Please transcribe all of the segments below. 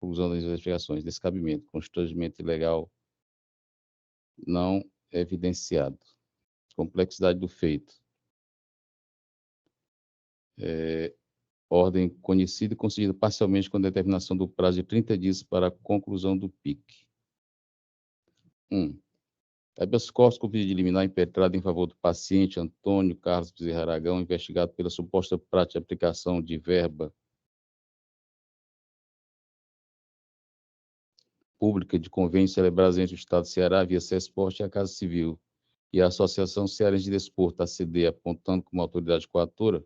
conclusão das investigações, descabimento, constrangimento ilegal não evidenciado. Complexidade do feito. Ordem conhecida e concedida parcialmente com determinação do prazo de 30 dias para a conclusão do PIC. 1. Habeas corpus com pedido de liminar impetrado em favor do paciente Antônio Carlos Bezerra Aragão, investigado pela suposta prática de aplicação de verba pública de convênios celebrados entre o Estado do Ceará, via CESPORT e a Casa Civil, e a Associação Cearense de Desporto, ACD, apontando como autoridade coatora,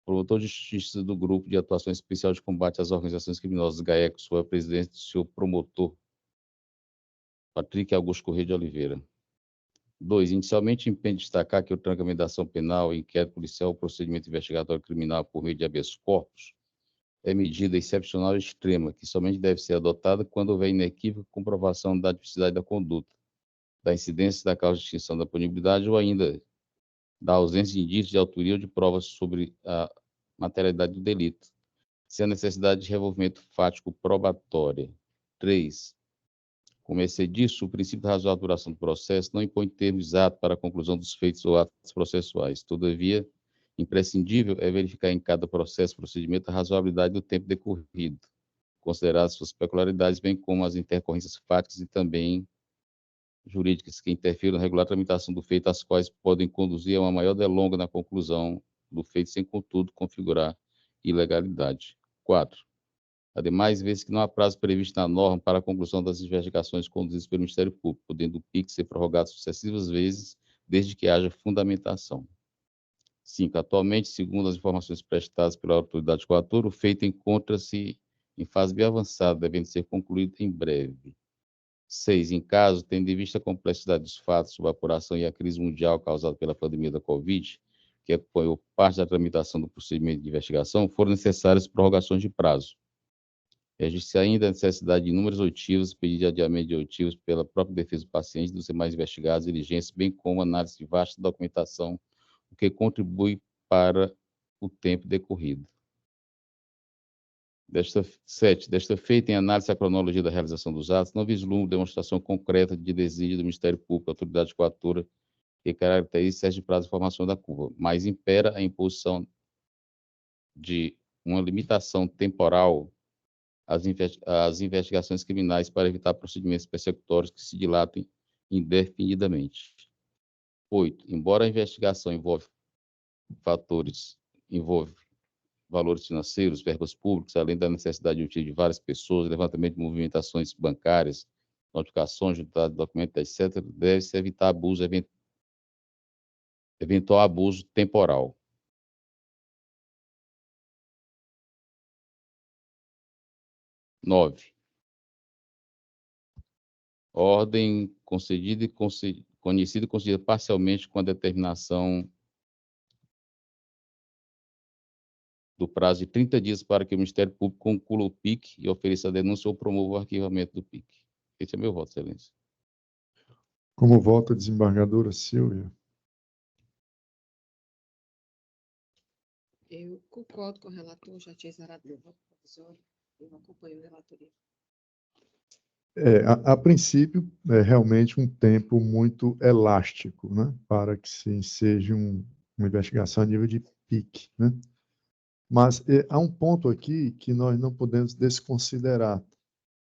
promotor de justiça do Grupo de Atuação Especial de Combate às Organizações Criminosas, GAECO, sua presidente, o senhor promotor Patrick Augusto Corrêa de Oliveira. 2. Inicialmente, empenho de destacar que o trancamento da ação penal, inquérito policial ou procedimento investigatório criminal por meio de habeas corpus é medida excepcional e extrema, que somente deve ser adotada quando houver inequívoca comprovação da tipicidade da conduta, da incidência da causa de extinção da punibilidade ou ainda da ausência de indícios de autoria ou de provas sobre a materialidade do delito, sem a necessidade de revolvimento fático probatório. 3. Como excediço, o princípio da razoável duração do processo não impõe termo exato para a conclusão dos feitos ou atos processuais. Todavia, imprescindível é verificar em cada processo procedimento a razoabilidade do tempo decorrido, consideradas suas peculiaridades, bem como as intercorrências fáticas e também jurídicas que interfiram na regular tramitação do feito, as quais podem conduzir a uma maior delonga na conclusão do feito, sem, contudo, configurar ilegalidade. 4. Ademais, vê-se que não há prazo previsto na norma para a conclusão das investigações conduzidas pelo Ministério Público, podendo o PIC ser prorrogado sucessivas vezes, desde que haja fundamentação. 5. Atualmente, segundo as informações prestadas pela autoridade coatora, o feito encontra-se em fase bem avançada, devendo ser concluído em breve. 6. Em caso, tendo em vista a complexidade dos fatos sobre a apuração e a crise mundial causada pela pandemia da Covid, que acompanhou parte da tramitação do procedimento de investigação, foram necessárias prorrogações de prazo. Existe ainda a necessidade de inúmeros oitivos, pedido de adiamento de oitivos pela própria defesa do paciente e dos demais investigados, diligências, bem como análise de vasta documentação, o que contribui para o tempo decorrido. 7. Desta feita, em análise à cronologia da realização dos atos, não vislumbra demonstração concreta de desígnio do Ministério Público, autoridade coatora, que caracteriza certos de prazo de formação da curva, mas impera a imposição de uma limitação temporal às investigações criminais para evitar procedimentos persecutórios que se dilatem indefinidamente. 8. Embora a investigação envolva valores financeiros, verbas públicas, além da necessidade de utilizar de várias pessoas, levantamento de movimentações bancárias, notificações, juntada de documentos, etc., deve-se evitar abuso, eventual abuso temporal. 9. Ordem concedida e conhecida e concedida parcialmente com a determinação do prazo de 30 dias para que o Ministério Público conclua o PIC e ofereça a denúncia ou promova o arquivamento do PIC. Esse é meu voto, excelência. Como vota a desembargadora Silvia? Eu concordo com o relator, já tinha exarado meu voto provisório, eu acompanho a relatoria. A princípio, é realmente um tempo muito elástico, né, para que se enseje uma investigação a nível de PIC, né? Mas há um ponto aqui que nós não podemos desconsiderar,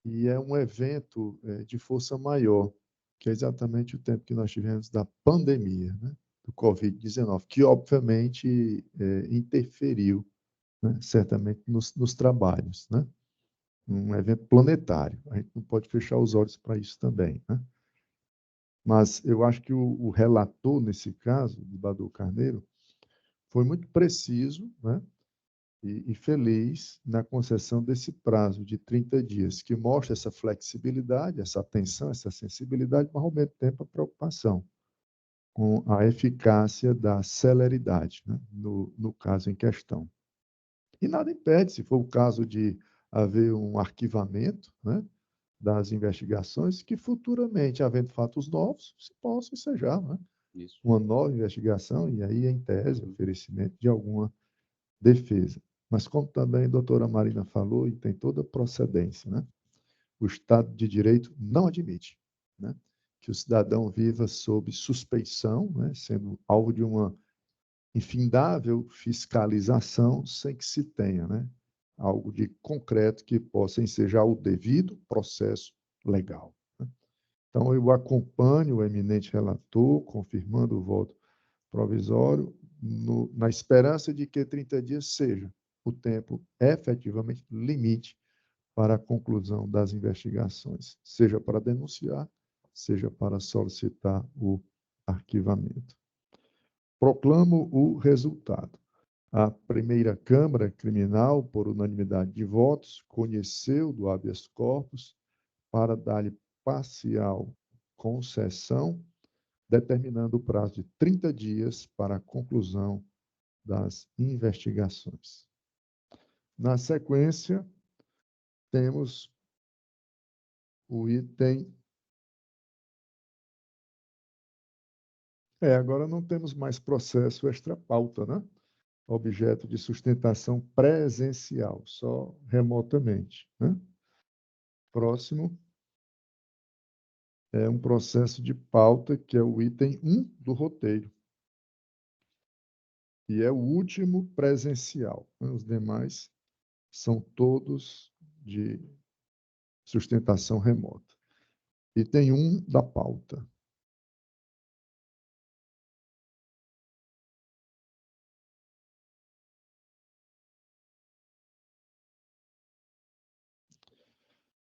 e é um evento de força maior, que é exatamente o tempo que nós tivemos da pandemia, né, do Covid-19, que obviamente interferiu, né, certamente nos trabalhos, né? Um evento planetário. A gente não pode fechar os olhos para isso também, né? Mas eu acho que o relator, nesse caso, de Badu Carneiro, foi muito preciso, né? E feliz na concessão desse prazo de 30 dias, que mostra essa flexibilidade, essa atenção, essa sensibilidade, mas ao mesmo tempo a preocupação com a eficácia da celeridade, né? no caso em questão. E nada impede, se for o caso de haver um arquivamento, né, das investigações, que futuramente, havendo fatos novos, se possa ensejar, né, uma nova investigação, e aí, em tese, oferecimento de alguma defesa. Mas como também a doutora Marina falou, e tem toda a procedência, né, o Estado de Direito não admite, né, que o cidadão viva sob suspeição, né, sendo alvo de uma infindável fiscalização sem que se tenha, né, algo de concreto que possa ensejar o devido processo legal. Né? Então, eu acompanho o eminente relator, confirmando o voto provisório, na esperança de que 30 dias seja o tempo efetivamente limite para a conclusão das investigações, seja para denunciar, seja para solicitar o arquivamento. Proclamo o resultado. A primeira Câmara Criminal, por unanimidade de votos, conheceu do habeas corpus para dar-lhe parcial concessão, determinando o prazo de 30 dias para a conclusão das investigações. Na sequência, temos o item. Agora não temos mais processo extra-pauta, né? Objeto de sustentação presencial, só remotamente, né? Próximo é um processo de pauta, que é o item 1 do roteiro. E é o último presencial, né? Os demais são todos de sustentação remota. Item 1 da pauta.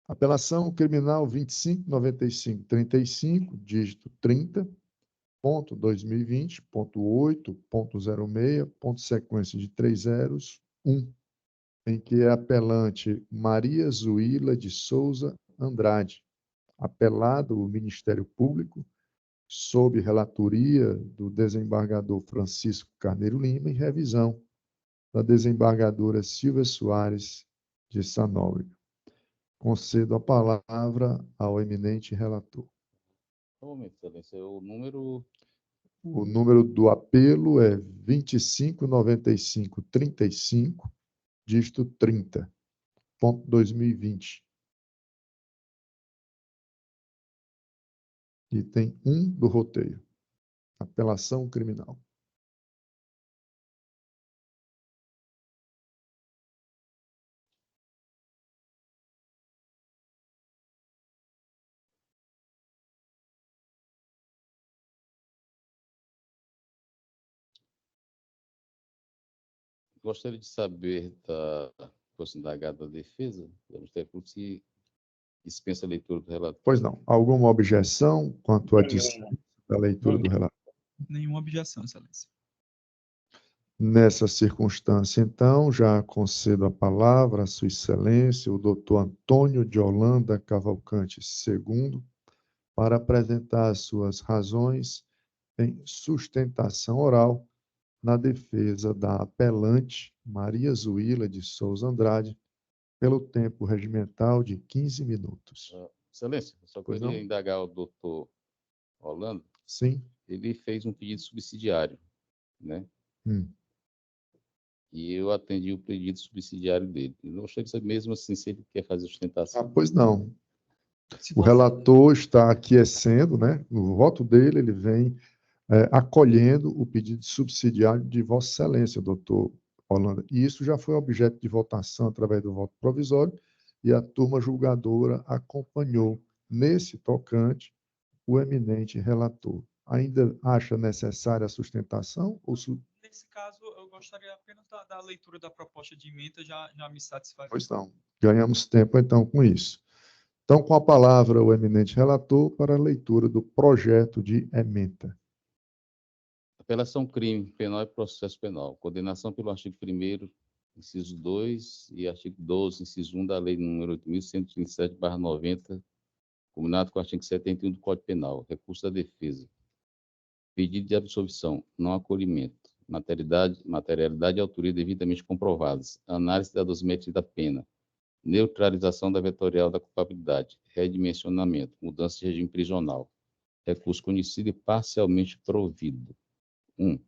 Apelação criminal 259535, dígito 30, ponto 2020, ponto 8, ponto 06, ponto sequência de 3 zeros, 1, em que é apelante Maria Zuíla de Souza Andrade, apelado o Ministério Público, sob relatoria do desembargador Francisco Carneiro Lima e revisão da desembargadora Silvia Soares de Sanóbrega. Concedo a palavra ao eminente relator. Um momento, Excelência, o número... O número do apelo é 259535, dígito 30, ponto 2020. Item 1 do roteiro. Apelação criminal. Gostaria de saber da indagada da defesa, do Ministério Público, se dispensa a leitura do relatório. Pois não. Alguma objeção quanto à dispensa da leitura do relatório? Nenhuma objeção, Excelência. Nessa circunstância, então, já concedo a palavra à Sua Excelência, o doutor Antônio de Holanda Cavalcante II, para apresentar as suas razões em sustentação oral na defesa da apelante Maria Zuíla de Souza Andrade, pelo tempo regimental de 15 minutos. Excelência, eu só Pois queria não? indagar o doutor Holanda. Sim. Ele fez um pedido subsidiário, né? E eu atendi o pedido subsidiário dele. Eu gostaria de saber mesmo assim se ele quer fazer sustentação. Pois não. O relator está aquiescendo, né? No voto dele, ele vem acolhendo o pedido subsidiário de Vossa Excelência, doutor Holanda. E isso já foi objeto de votação através do voto provisório, e a turma julgadora acompanhou nesse tocante o eminente relator. Ainda acha necessária a sustentação? Nesse caso, eu gostaria apenas da leitura da proposta de emenda, já me satisfaz. Pois não. Ganhamos tempo, então, com isso. Então, com a palavra, o eminente relator para a leitura do projeto de emenda. Apelação crime penal e processo penal. Condenação pelo artigo 1º, inciso 2 e artigo 12, inciso 1 da Lei nº 8.137/90, combinado com o artigo 71 do Código Penal. Recurso da defesa. Pedido de absolvição, não acolhimento. Materialidade e autoria devidamente comprovadas. Análise da dosimetria da pena. Neutralização da vetorial da culpabilidade. Redimensionamento. Mudança de regime prisional. Recurso conhecido e parcialmente provido. 1.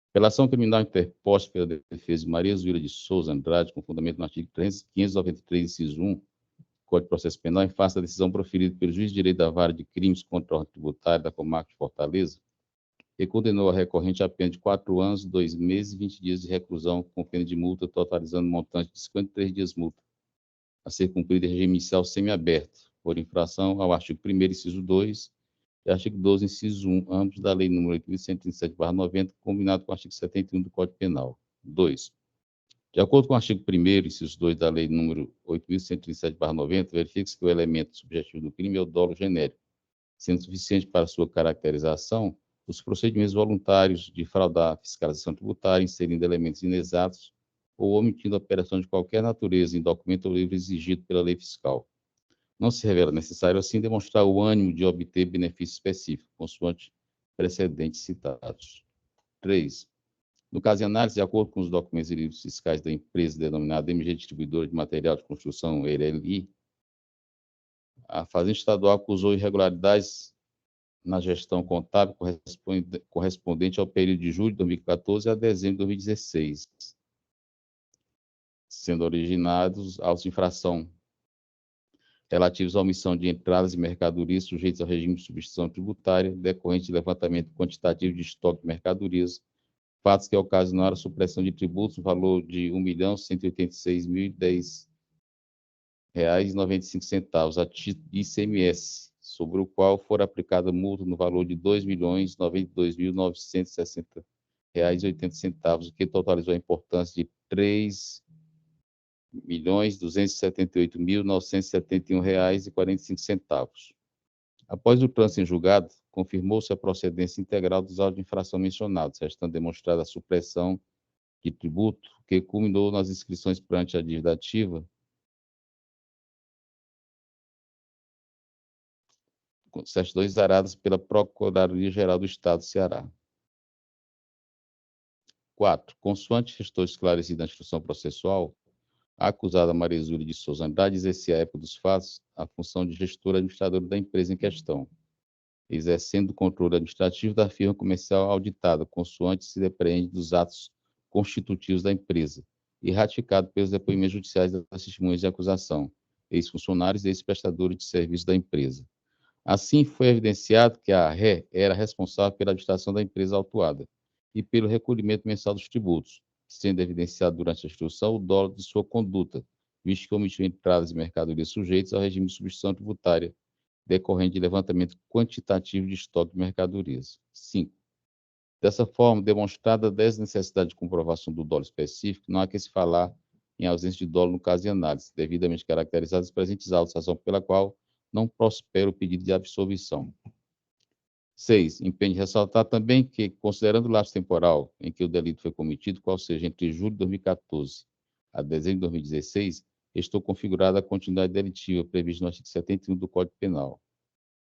Apelação criminal interposta pela defesa de Maria Zuíla de Souza Andrade, com fundamento no artigo 593, inciso 1, Código de Processo Penal em face da decisão proferida pelo juiz de direito da Vara de Crimes contra a Ordem Tributária da Comarca de Fortaleza, e condenou a recorrente a pena de 4 anos, 2 meses e 20 dias de reclusão, com pena de multa, totalizando um montante de 53 dias multa, a ser cumprido em regime inicial semiaberto, por infração ao artigo 1º, inciso 2, e artigo 12, inciso 1, ambos da Lei nº 8.137/90, combinado com o artigo 71 do Código Penal. 2. De acordo com o artigo 1º, inciso 2 da Lei nº 8.137/90, verifica-se que o elemento subjetivo do crime é o dolo genérico, sendo suficiente para sua caracterização os procedimentos voluntários de fraudar a fiscalização tributária, inserindo elementos inexatos ou omitindo operação de qualquer natureza em documento ou livro exigido pela lei fiscal. Não se revela necessário, assim, demonstrar o ânimo de obter benefício específico, consoante precedentes citados. 3. No caso de análise, de acordo com os documentos e livros fiscais da empresa denominada MG Distribuidora de Material de Construção, EIRELI, a Fazenda Estadual acusou irregularidades na gestão contábil correspondente ao período de julho de 2014 a dezembro de 2016, sendo originados autos de infração relativos à omissão de entradas e mercadorias sujeitas ao regime de substituição tributária, decorrente de levantamento quantitativo de estoque de mercadorias, fatos que ocasionaram a supressão de tributos no valor de R$ 1.186.010,95 a título de ICMS, sobre o qual for aplicada multa no valor de R$ 2.092.960,80, o que totalizou a importância de R$ 3.278.971,45. Após o trânsito em julgado, confirmou-se a procedência integral dos autos de infração mencionados, restando demonstrada a supressão de tributo, que culminou nas inscrições perante a dívida ativa, com certidões zaradas pela Procuradoria-Geral do Estado do Ceará. 4. Consoante restou esclarecido na instrução processual, a acusada Maria Zúlia de Souza Andrade exercia à época dos fatos a função de gestora administradora da empresa em questão, exercendo o controle administrativo da firma comercial auditada, consoante se depreende dos atos constitutivos da empresa, e ratificado pelos depoimentos judiciais das testemunhas de acusação, ex-funcionários e ex-prestadores de serviço da empresa. Assim, foi evidenciado que a ré era responsável pela administração da empresa autuada e pelo recolhimento mensal dos tributos, sendo evidenciado durante a instrução o dolo de sua conduta, visto que omitiu entradas de mercadorias sujeitas ao regime de substituição tributária, decorrente de levantamento quantitativo de estoque de mercadorias. 5. Dessa forma, demonstrada a desnecessidade de comprovação do dolo específico, não há que se falar em ausência de dolo no caso de análise, devidamente caracterizados os presentes autos, razão pela qual não prospera o pedido de absolvição. 6. Empenho de ressaltar também que, considerando o lapso temporal em que o delito foi cometido, qual seja entre julho de 2014 a dezembro de 2016, estou configurada a continuidade delitiva prevista no artigo 71 do Código Penal.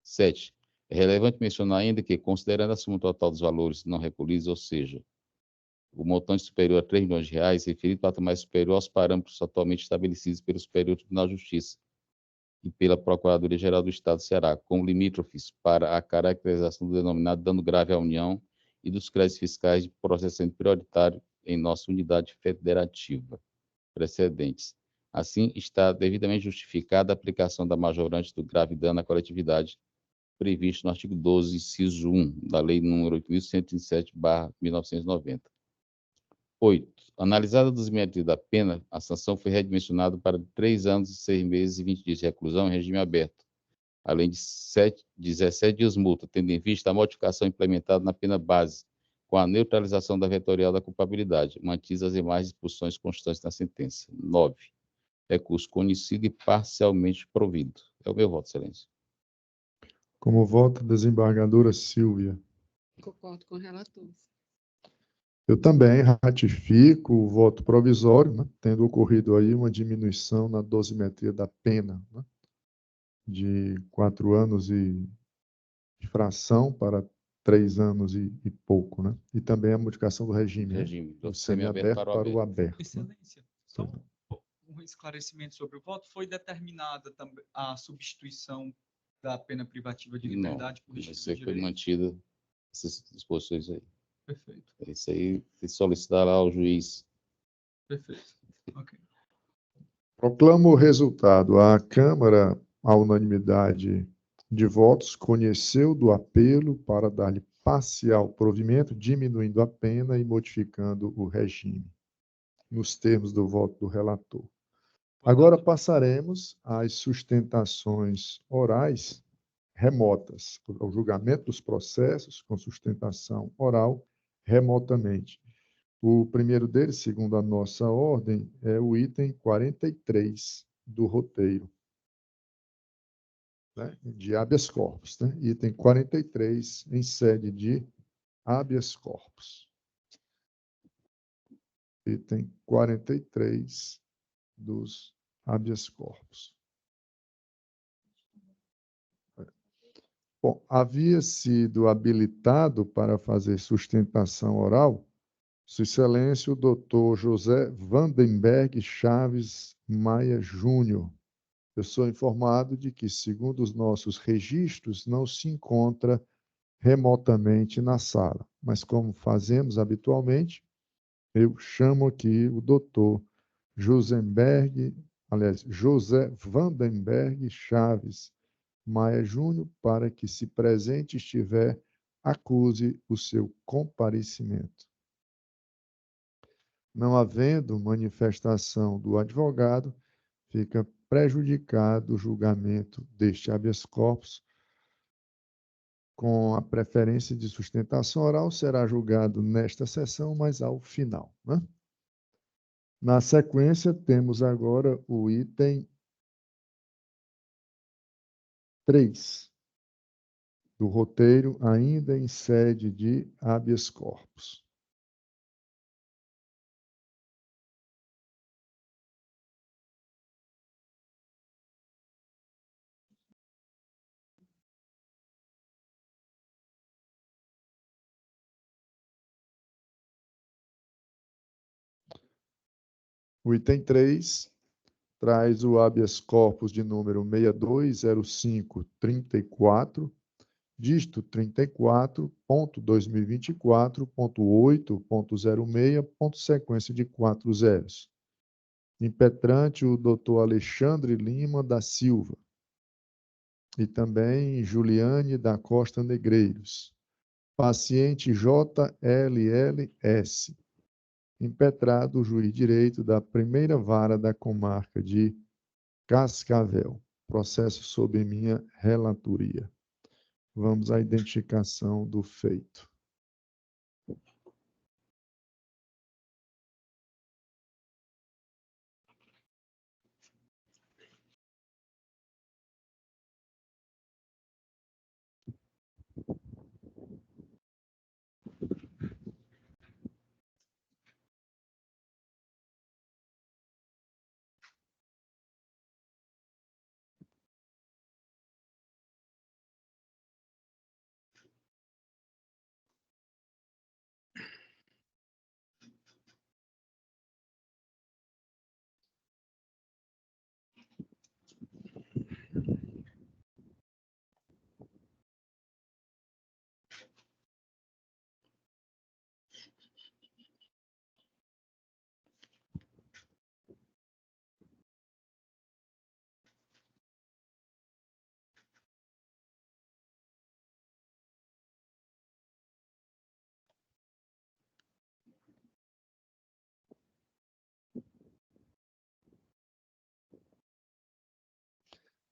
7. É relevante mencionar ainda que, considerando a soma total dos valores não recolhidos, ou seja, o montante superior a R$ 3 milhões, referido patamar superior aos parâmetros atualmente estabelecidos pelo Superior Tribunal de Justiça e pela Procuradoria-Geral do Estado do Ceará, como limítrofes para a caracterização do denominado dano grave à União e dos créditos fiscais de processamento prioritário em nossa unidade federativa precedentes. Assim, está devidamente justificada a aplicação da majorante do grave dano à coletividade previsto no artigo 12, inciso 1, da Lei nº 8.137/1990. 8. Analisada a dosimetria da pena, a sanção foi redimensionada para 3 anos, 6 meses e 20 dias de reclusão em regime aberto, além de 17 dias multa, tendo em vista a modificação implementada na pena base, com a neutralização da vetorial da culpabilidade, mantidas as demais disposições constantes na sentença. 9. Recurso conhecido e parcialmente provido. É o meu voto, excelência. Como voto, desembargadora Silvia. Concordo com o relator. Eu também ratifico o voto provisório, né, tendo ocorrido aí uma diminuição na dosimetria da pena, né, de 4 anos e fração para 3 anos e pouco, né? E também a modificação do regime, né, do semiaberto para o aberto. Excelência. Só um esclarecimento sobre o voto. Foi determinada também a substituição da pena privativa de liberdade por restrição de Foi direitos? mantida essas disposições aí. Perfeito. Isso aí, se solicitar lá ao juiz. Perfeito. Ok. Proclamo o resultado. A Câmara, à unanimidade de votos, conheceu do apelo para dar-lhe parcial provimento, diminuindo a pena e modificando o regime, nos termos do voto do relator. Agora passaremos às sustentações orais remotas, ao julgamento dos processos com sustentação oral remotamente. O primeiro deles, segundo a nossa ordem, é o item 43 do roteiro, né, de habeas corpus, né? Item 43, em sede de habeas corpus. Item 43 dos habeas corpus. Bom, havia sido habilitado para fazer sustentação oral Sua Excelência, o doutor José Vandenberg Chaves Maia Júnior. Eu sou informado de que, segundo os nossos registros, não se encontra remotamente na sala, mas como fazemos habitualmente, eu chamo aqui o doutor José Vandenberg Chaves Maia Júnior para que, se presente estiver, acuse o seu comparecimento. Não havendo manifestação do advogado, fica prejudicado o julgamento deste habeas corpus. Com a preferência de sustentação oral, será julgado nesta sessão, mas ao final, né? Na sequência, temos agora o item 3 do roteiro, ainda em sede de habeas corpus. O item 3 traz o habeas corpus de número 620534, dígito 34.2024.8.06, sequência de 4 zeros. Impetrante o doutor Alexandre Lima da Silva e também Juliane da Costa Negreiros. Paciente JLLS. Impetrado o juiz de direito da primeira vara da comarca de Cascavel. Processo sob minha relatoria. Vamos à identificação do feito.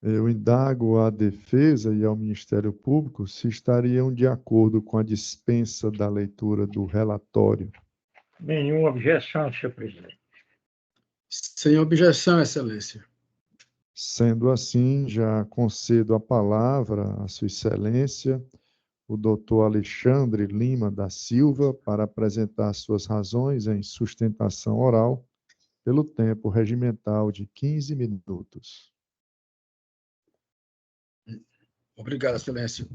Eu indago à defesa e ao Ministério Público se estariam de acordo com a dispensa da leitura do relatório. Nenhuma objeção, senhor presidente. Sem objeção, Excelência. Sendo assim, já concedo a palavra à Sua Excelência, o doutor Alexandre Lima da Silva, para apresentar suas razões em sustentação oral, pelo tempo regimental de 15 minutos. Obrigado, Excelência.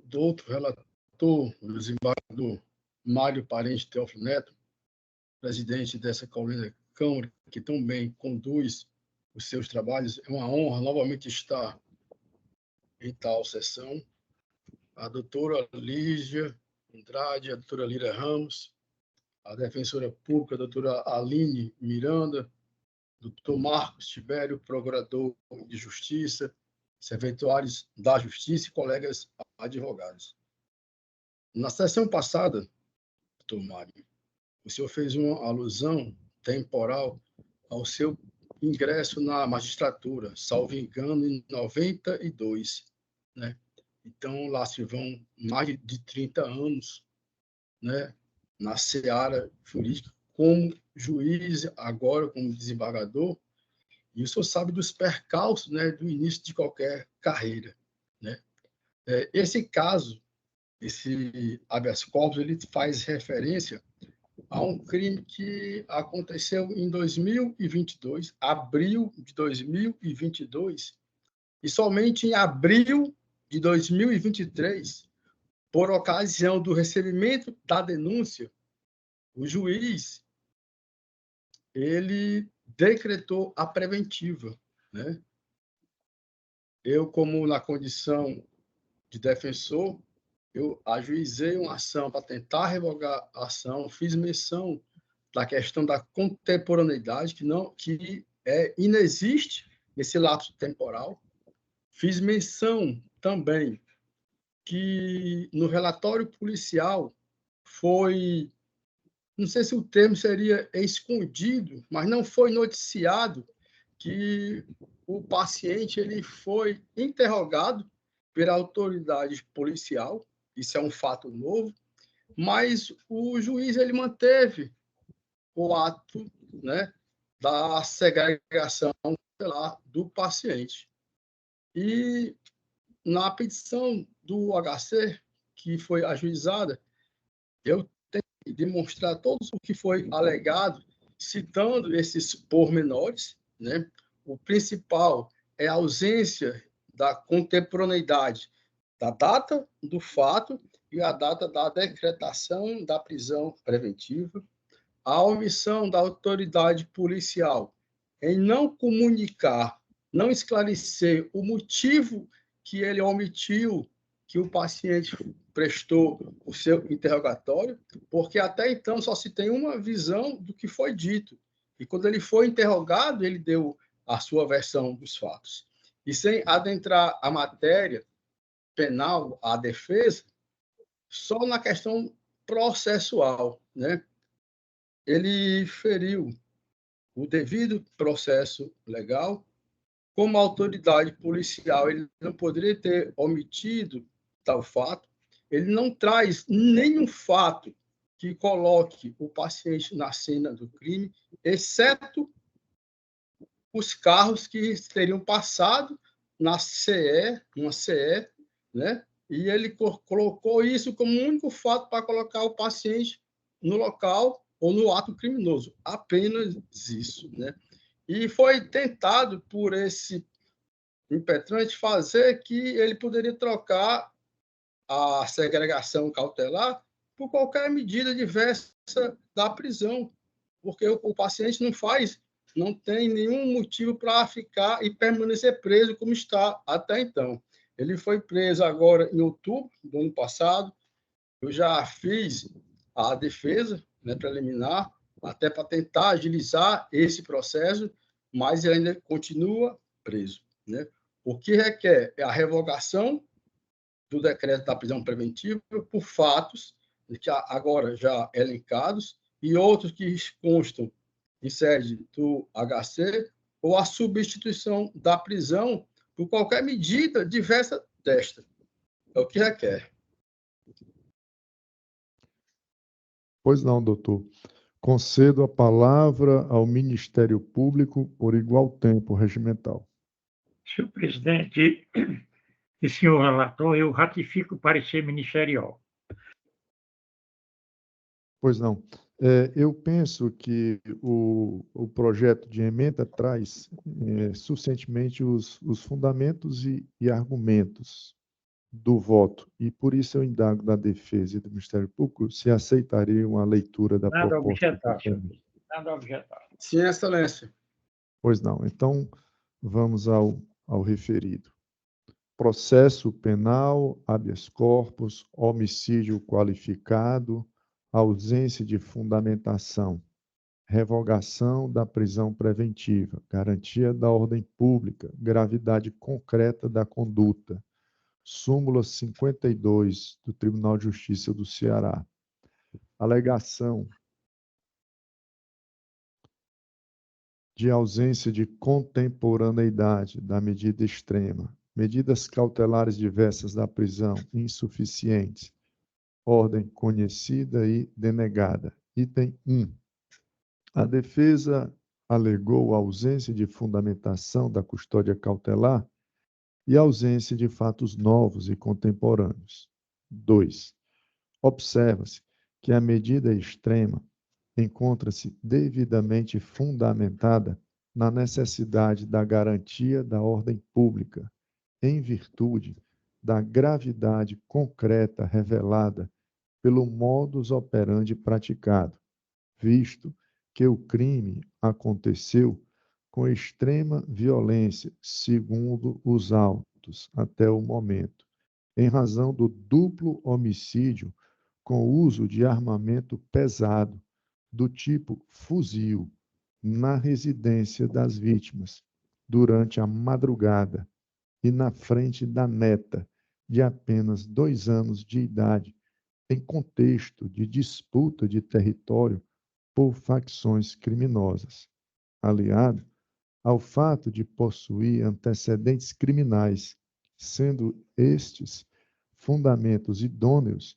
Do outro relator, o desembargador Mário Parente Teófilo Neto, presidente dessa colina Câmara, que tão bem conduz os seus trabalhos, é uma honra novamente estar em tal sessão. A doutora Lígia Andrade, a doutora Lira Ramos, a defensora pública, a doutora Aline Miranda, Dr. Marcos Tibério, procurador de Justiça, servidores da Justiça e colegas advogados. Na sessão passada, doutor Mário, o senhor fez uma alusão temporal ao seu ingresso na magistratura, salvo engano, em 92, né? Então, lá se vão mais de 30 anos, né, na seara jurídica, como juiz, agora como desembargador, e o senhor sabe dos percalços, né, do início de qualquer carreira, né? Esse caso, esse habeas corpus, ele faz referência a um crime que aconteceu em 2022, abril de 2022, e somente em abril de 2023, por ocasião do recebimento da denúncia, o juiz ele decretou a preventiva, né? Eu, como na condição de defensor, eu ajuizei uma ação para tentar revogar a ação, fiz menção da questão da contemporaneidade, que inexiste nesse lapso temporal. Fiz menção também que no relatório policial foi, não sei se o termo seria escondido, mas não foi noticiado que o paciente ele foi interrogado pela autoridade policial, isso é um fato novo, mas o juiz ele manteve o ato, né, da segregação do paciente. E na petição do HC, que foi ajuizada, eu tenho que demonstrar todo o que foi alegado, citando esses pormenores, né? O principal é a ausência da contemporaneidade da data do fato e a data da decretação da prisão preventiva, a omissão da autoridade policial em não comunicar, não esclarecer o motivo que ele omitiu que o paciente prestou o seu interrogatório, porque até então só se tem uma visão do que foi dito. E quando ele foi interrogado, ele deu a sua versão dos fatos. E sem adentrar a matéria penal, a defesa, só na questão processual, né? Ele feriu o devido processo legal. Como autoridade policial, ele não poderia ter omitido tal fato. Ele não traz nenhum fato que coloque o paciente na cena do crime, exceto os carros que teriam passado na CE, uma CE, né? E ele colocou isso como único fato para colocar o paciente no local ou no ato criminoso, apenas isso, né? E foi tentado por esse impetrante fazer que ele poderia trocar a segregação cautelar por qualquer medida diversa da prisão, porque o paciente não tem nenhum motivo para ficar e permanecer preso como está até então. Ele foi preso agora em outubro do ano passado. Eu já fiz a defesa, né, preliminar, até para tentar agilizar esse processo, mas ele ainda continua preso, né? O que requer é a revogação do decreto da prisão preventiva por fatos que agora já elencados e outros que constam em sede do HC ou a substituição da prisão por qualquer medida diversa desta. É o que requer. Pois não, doutor. Concedo a palavra ao Ministério Público por igual tempo regimental. Senhor presidente e senhor relator, eu ratifico o parecer ministerial. Pois não. Eu penso que o projeto de emenda traz suficientemente os fundamentos e argumentos do voto, e por isso eu indago da defesa e do Ministério Público se aceitariam a leitura da Nada a proposta. objetar, senhor presidente. Nada a objetar. Sim, Excelência. Pois não. Então, vamos ao referido. Processo penal, habeas corpus, homicídio qualificado, ausência de fundamentação, revogação da prisão preventiva, garantia da ordem pública, gravidade concreta da conduta. Súmula 52 do Tribunal de Justiça do Ceará. Alegação de ausência de contemporaneidade da medida extrema. Medidas cautelares diversas da prisão insuficientes. Ordem conhecida e denegada. Item 1. A defesa alegou a ausência de fundamentação da custódia cautelar e ausência de fatos novos e contemporâneos. 2. Observa-se que a medida extrema encontra-se devidamente fundamentada na necessidade da garantia da ordem pública, em virtude da gravidade concreta revelada pelo modus operandi praticado, visto que o crime aconteceu com extrema violência, segundo os autos, até o momento, em razão do duplo homicídio com uso de armamento pesado, do tipo fuzil, na residência das vítimas, durante a madrugada e na frente da neta, de apenas 2 anos de idade, em contexto de disputa de território por facções criminosas, aliado ao fato de possuir antecedentes criminais, sendo estes fundamentos idôneos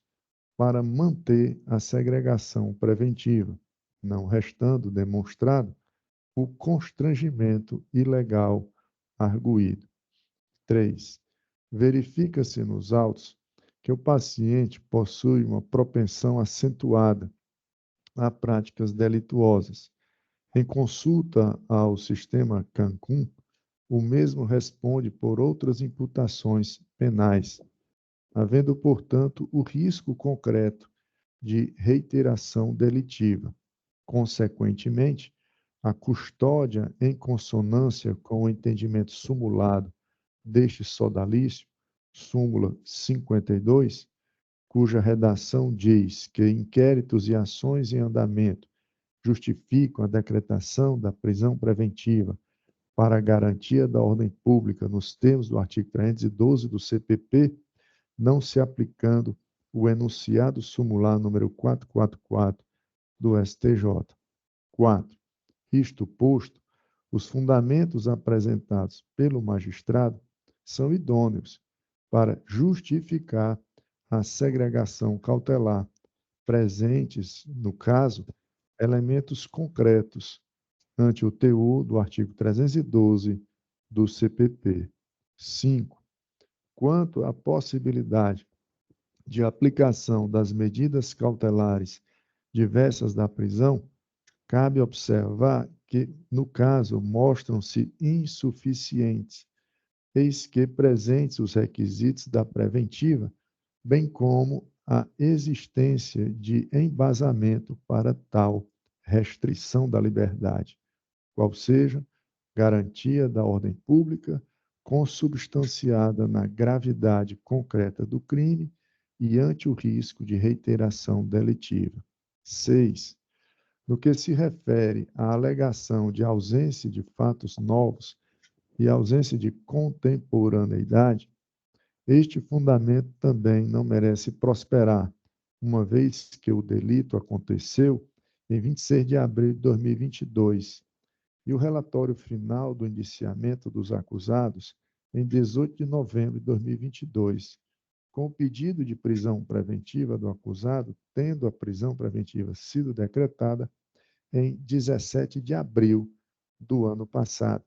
para manter a segregação preventiva, não restando demonstrado o constrangimento ilegal arguído. 3. Verifica-se nos autos que o paciente possui uma propensão acentuada a práticas delituosas. Em consulta ao sistema Cancún, o mesmo responde por outras imputações penais, havendo, portanto, o risco concreto de reiteração delitiva. Consequentemente, a custódia, em consonância com o entendimento sumulado deste sodalício, súmula 52, cuja redação diz que inquéritos e ações em andamento justificam a decretação da prisão preventiva para a garantia da ordem pública nos termos do artigo 312 do CPP, não se aplicando o enunciado sumular número 444 do STJ. 4. Isto posto, os fundamentos apresentados pelo magistrado são idôneos para justificar a segregação cautelar, presentes, no caso, elementos concretos ante o teor do artigo 312 do CPP. 5. Quanto à possibilidade de aplicação das medidas cautelares diversas da prisão, cabe observar que, no caso, mostram-se insuficientes, eis que presentes os requisitos da preventiva, bem como a existência de embasamento para tal restrição da liberdade, qual seja garantia da ordem pública, consubstanciada na gravidade concreta do crime e ante o risco de reiteração delitiva. 6. No que se refere à alegação de ausência de fatos novos e ausência de contemporaneidade, este fundamento também não merece prosperar, uma vez que o delito aconteceu em 26 de abril de 2022 e o relatório final do indiciamento dos acusados em 18 de novembro de 2022, com o pedido de prisão preventiva do acusado, tendo a prisão preventiva sido decretada em 17 de abril do ano passado,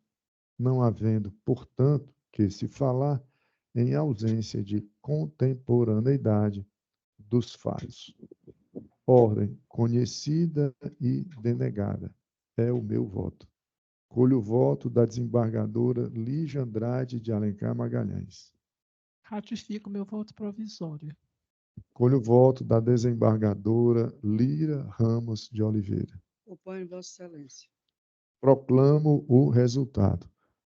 não havendo, portanto, que se falar em ausência de contemporaneidade dos fatos. Ordem conhecida e denegada. É o meu voto. Colho o voto da desembargadora Lígia Andrade de Alencar Magalhães. Ratifico meu voto provisório. Colho o voto da desembargadora Lira Ramos de Oliveira. Oponho, Vossa Excelência. Proclamo o resultado.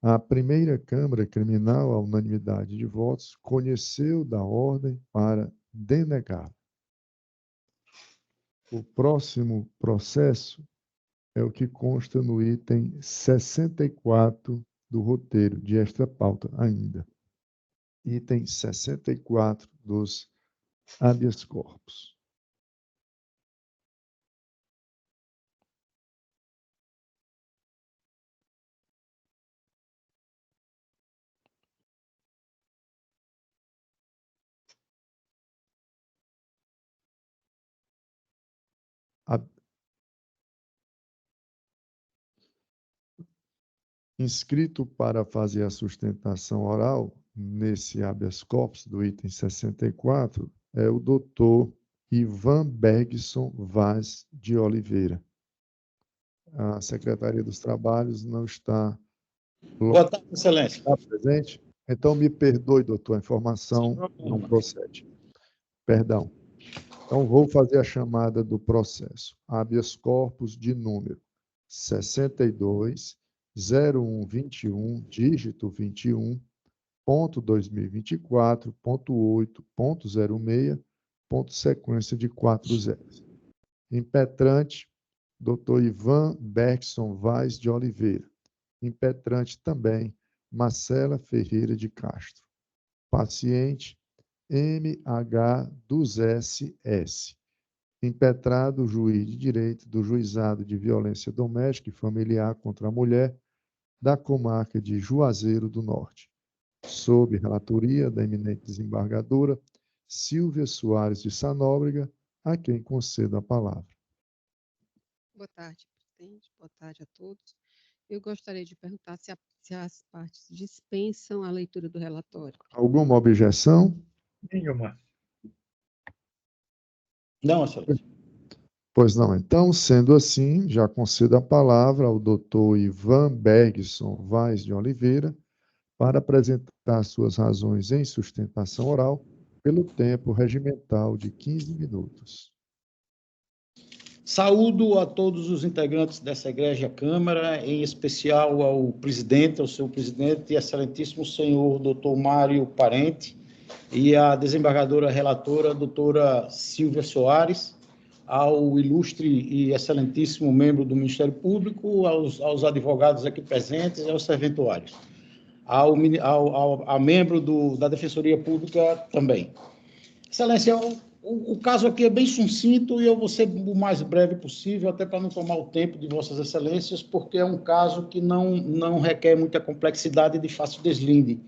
A primeira Câmara Criminal, à unanimidade de votos, conheceu da ordem para denegar. O próximo processo é o que consta no item 64 do roteiro, de extra pauta ainda. Item 64 dos habeas corpus. Inscrito para fazer a sustentação oral, nesse habeas corpus do item 64, é o doutor Ivan Bergson Vaz de Oliveira. A Secretaria dos Trabalhos não está... Boa tarde, Excelência. Está presente? Então, me perdoe, doutor, a informação não procede. Perdão. Então, vou fazer a chamada do processo. Habeas corpus de número 62.0121, dígito 21, ponto 2024, ponto 8, ponto 06, ponto sequência de 4 zeros. Impetrante, Dr. Ivan Bergson Vaz de Oliveira. Impetrante também, Marcela Ferreira de Castro. Paciente, MH2SS. Impetrado, juiz de direito do Juizado de Violência Doméstica e Familiar contra a Mulher da comarca de Juazeiro do Norte. Sob relatoria da eminente desembargadora Silvia Soares de Sanóbrega, a quem concedo a palavra. Boa tarde, presidente. Boa tarde a todos. Eu gostaria de perguntar se as partes dispensam a leitura do relatório. Alguma objeção? Nenhuma. Não, Excelência. Pois não. Então, sendo assim, já concedo a palavra ao doutor Ivan Bergson Vaz de Oliveira para apresentar suas razões em sustentação oral pelo tempo regimental de 15 minutos. Saúdo a todos os integrantes dessa egrégia Câmara, em especial ao presidente, ao seu presidente, excelentíssimo senhor doutor Mário Parente, e à desembargadora relatora, doutora Silvia Soares, ao ilustre e excelentíssimo membro do Ministério Público, aos advogados aqui presentes e aos serventuários, a membro da Defensoria Pública também. Excelência, o caso aqui é bem sucinto e eu vou ser o mais breve possível, até para não tomar o tempo de Vossas Excelências, porque é um caso que não requer muita complexidade e de fácil deslinde.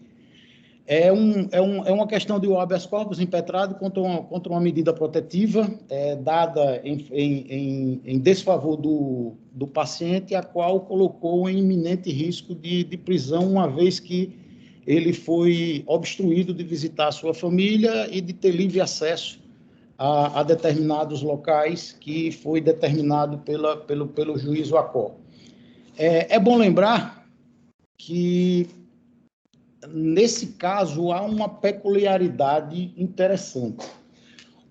É uma questão de habeas corpus impetrado contra uma medida protetiva dada em desfavor do paciente, a qual colocou em iminente risco de prisão, uma vez que ele foi obstruído de visitar a sua família e de ter livre acesso a determinados locais que foi determinado pelo juiz Wacó. É bom lembrar que, nesse caso, há uma peculiaridade interessante.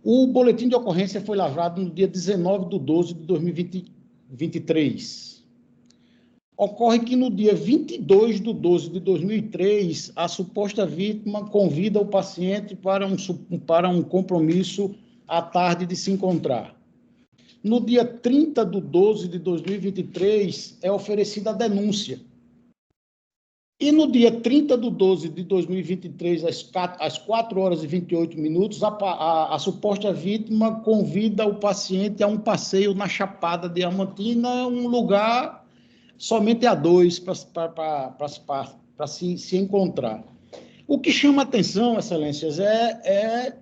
O boletim de ocorrência foi lavrado no dia 19/12/2023. Ocorre que no dia 22/12/2003, a suposta vítima convida o paciente para um compromisso à tarde de se encontrar. No dia 30/12/2023, é oferecida a denúncia. E no dia 30/12/2023, às 4h28, a suposta vítima convida o paciente a um passeio na Chapada Diamantina, um lugar somente a dois para se encontrar. O que chama atenção, Excelências, é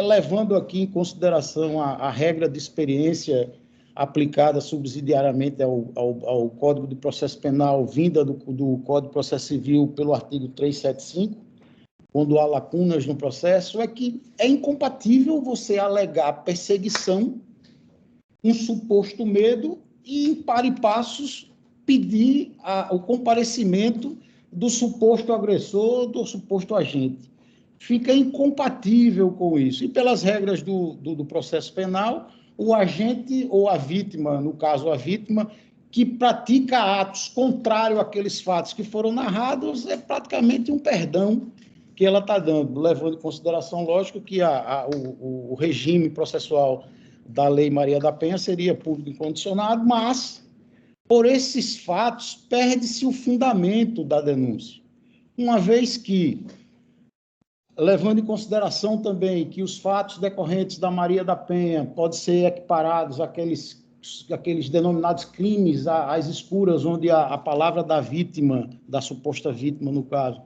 levando aqui em consideração a regra de experiência aplicada subsidiariamente ao Código de Processo Penal, vinda do Código de Processo Civil pelo artigo 375, quando há lacunas no processo, é que é incompatível você alegar perseguição, um suposto medo, e, em par e passos, pedir o comparecimento do suposto agressor, do suposto agente. Fica incompatível com isso. E pelas regras do processo penal, o agente ou a vítima, no caso a vítima, que pratica atos contrários àqueles fatos que foram narrados, é praticamente um perdão que ela está dando, levando em consideração, lógico, que o regime processual da Lei Maria da Penha seria público incondicionado, mas por esses fatos, perde-se o fundamento da denúncia, uma vez que, levando em consideração também que os fatos decorrentes da Maria da Penha podem ser equiparados àqueles denominados crimes às escuras, onde a palavra da vítima, da suposta vítima, no caso,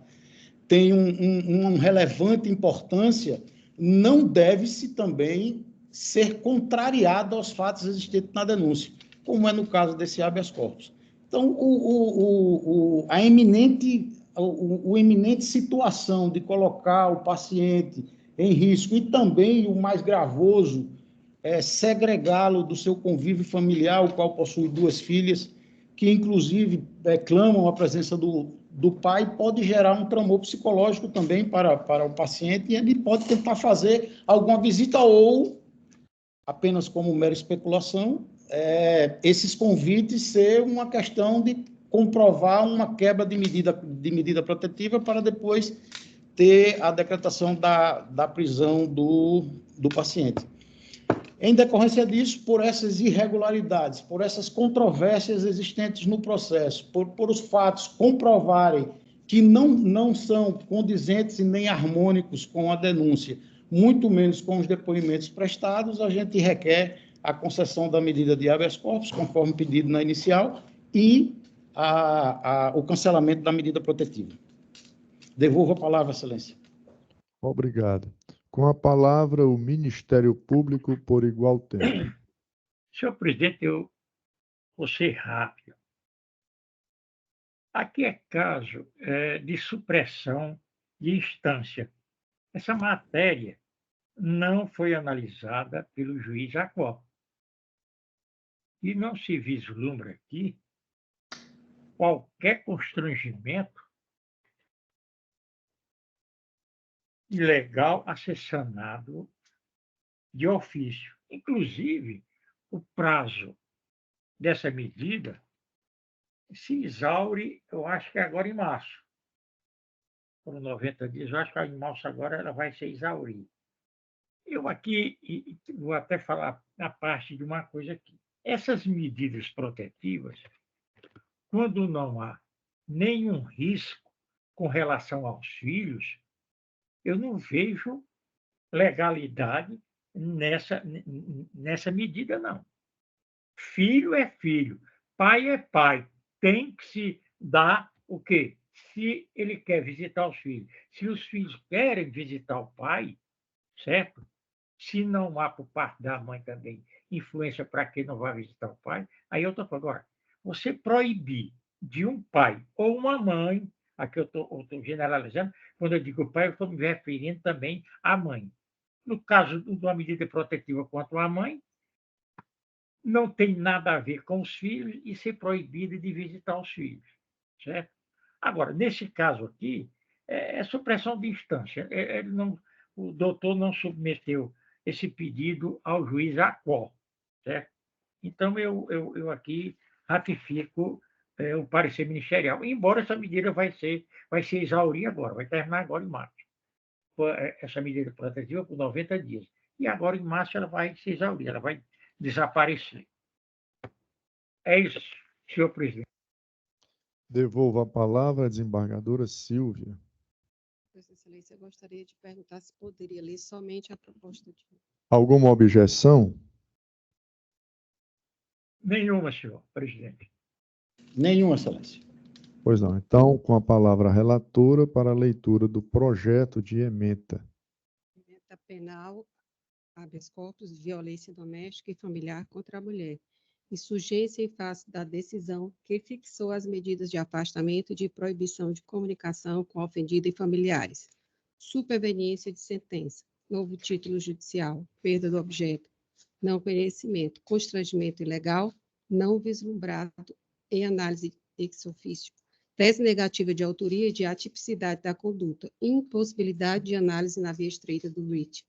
tem uma relevante importância, não deve-se também ser contrariado aos fatos existentes na denúncia, como é no caso desse habeas corpus. Então, a eminente situação de colocar o paciente em risco e também o mais gravoso, segregá-lo do seu convívio familiar, o qual possui 2 filhas, que inclusive clamam a presença do pai, pode gerar um tremor psicológico também para o paciente, e ele pode tentar fazer alguma visita ou, apenas como mera especulação, esses convites ser uma questão de comprovar uma quebra de medida protetiva para depois ter a decretação da prisão do paciente. Em decorrência disso, por essas irregularidades, por essas controvérsias existentes no processo, por os fatos comprovarem que não são condizentes e nem harmônicos com a denúncia, muito menos com os depoimentos prestados, a gente requer a concessão da medida de habeas corpus, conforme pedido na inicial, e o cancelamento da medida protetiva. Devolvo a palavra, Excelência. Obrigado. Com a palavra, o Ministério Público, por igual tempo. Senhor presidente, eu vou ser rápido. Aqui é caso de supressão de instância. Essa matéria não foi analisada pelo juiz Acó. E não se vislumbra aqui qualquer constrangimento ilegal acessionado de ofício. Inclusive, o prazo dessa medida se exaure, eu acho que agora em março. Por 90 dias, eu acho que em março agora ela vai ser exaurida. Eu aqui vou até falar a parte de uma coisa aqui. Essas medidas protetivas, quando não há nenhum risco com relação aos filhos, eu não vejo legalidade nessa medida, não. Filho é filho, pai é pai. Tem que se dar o quê? Se ele quer visitar os filhos. Se os filhos querem visitar o pai, certo? Se não há por parte da mãe também influência para que não vá visitar o pai, aí eu estou falando, agora, você proibir de um pai ou uma mãe, aqui eu estou generalizando, quando eu digo pai, eu estou me referindo também à mãe. No caso de uma medida protetiva contra a mãe, não tem nada a ver com os filhos e ser proibido de visitar os filhos, certo? Agora, nesse caso aqui, é supressão de instância. O doutor não submeteu esse pedido ao juiz Acó, certo? Então, eu aqui ratifico o parecer ministerial, embora essa medida vai ser exaurida agora, vai terminar agora em março. Essa medida protetiva por 90 dias. E agora, em março, ela vai se exaurir, ela vai desaparecer. É isso, senhor presidente. Devolvo a palavra à desembargadora Silvia. Vossa Excelência, eu gostaria de perguntar se poderia ler somente a proposta de... Alguma objeção? Nenhuma, senhor presidente. Nenhuma, Excelência. Pois não. Então, com a palavra a relatora para a leitura do projeto de ementa. Ementa penal, habeas corpus, violência doméstica e familiar contra a mulher. Insurgência em face da decisão que fixou as medidas de afastamento e de proibição de comunicação com a ofendida e familiares. Superveniência de sentença. Novo título judicial. Perda do objeto. Não conhecimento. Constrangimento ilegal. Não vislumbrado em análise ex officio. Tese negativa de autoria e de atipicidade da conduta. Impossibilidade de análise na via estreita do writ.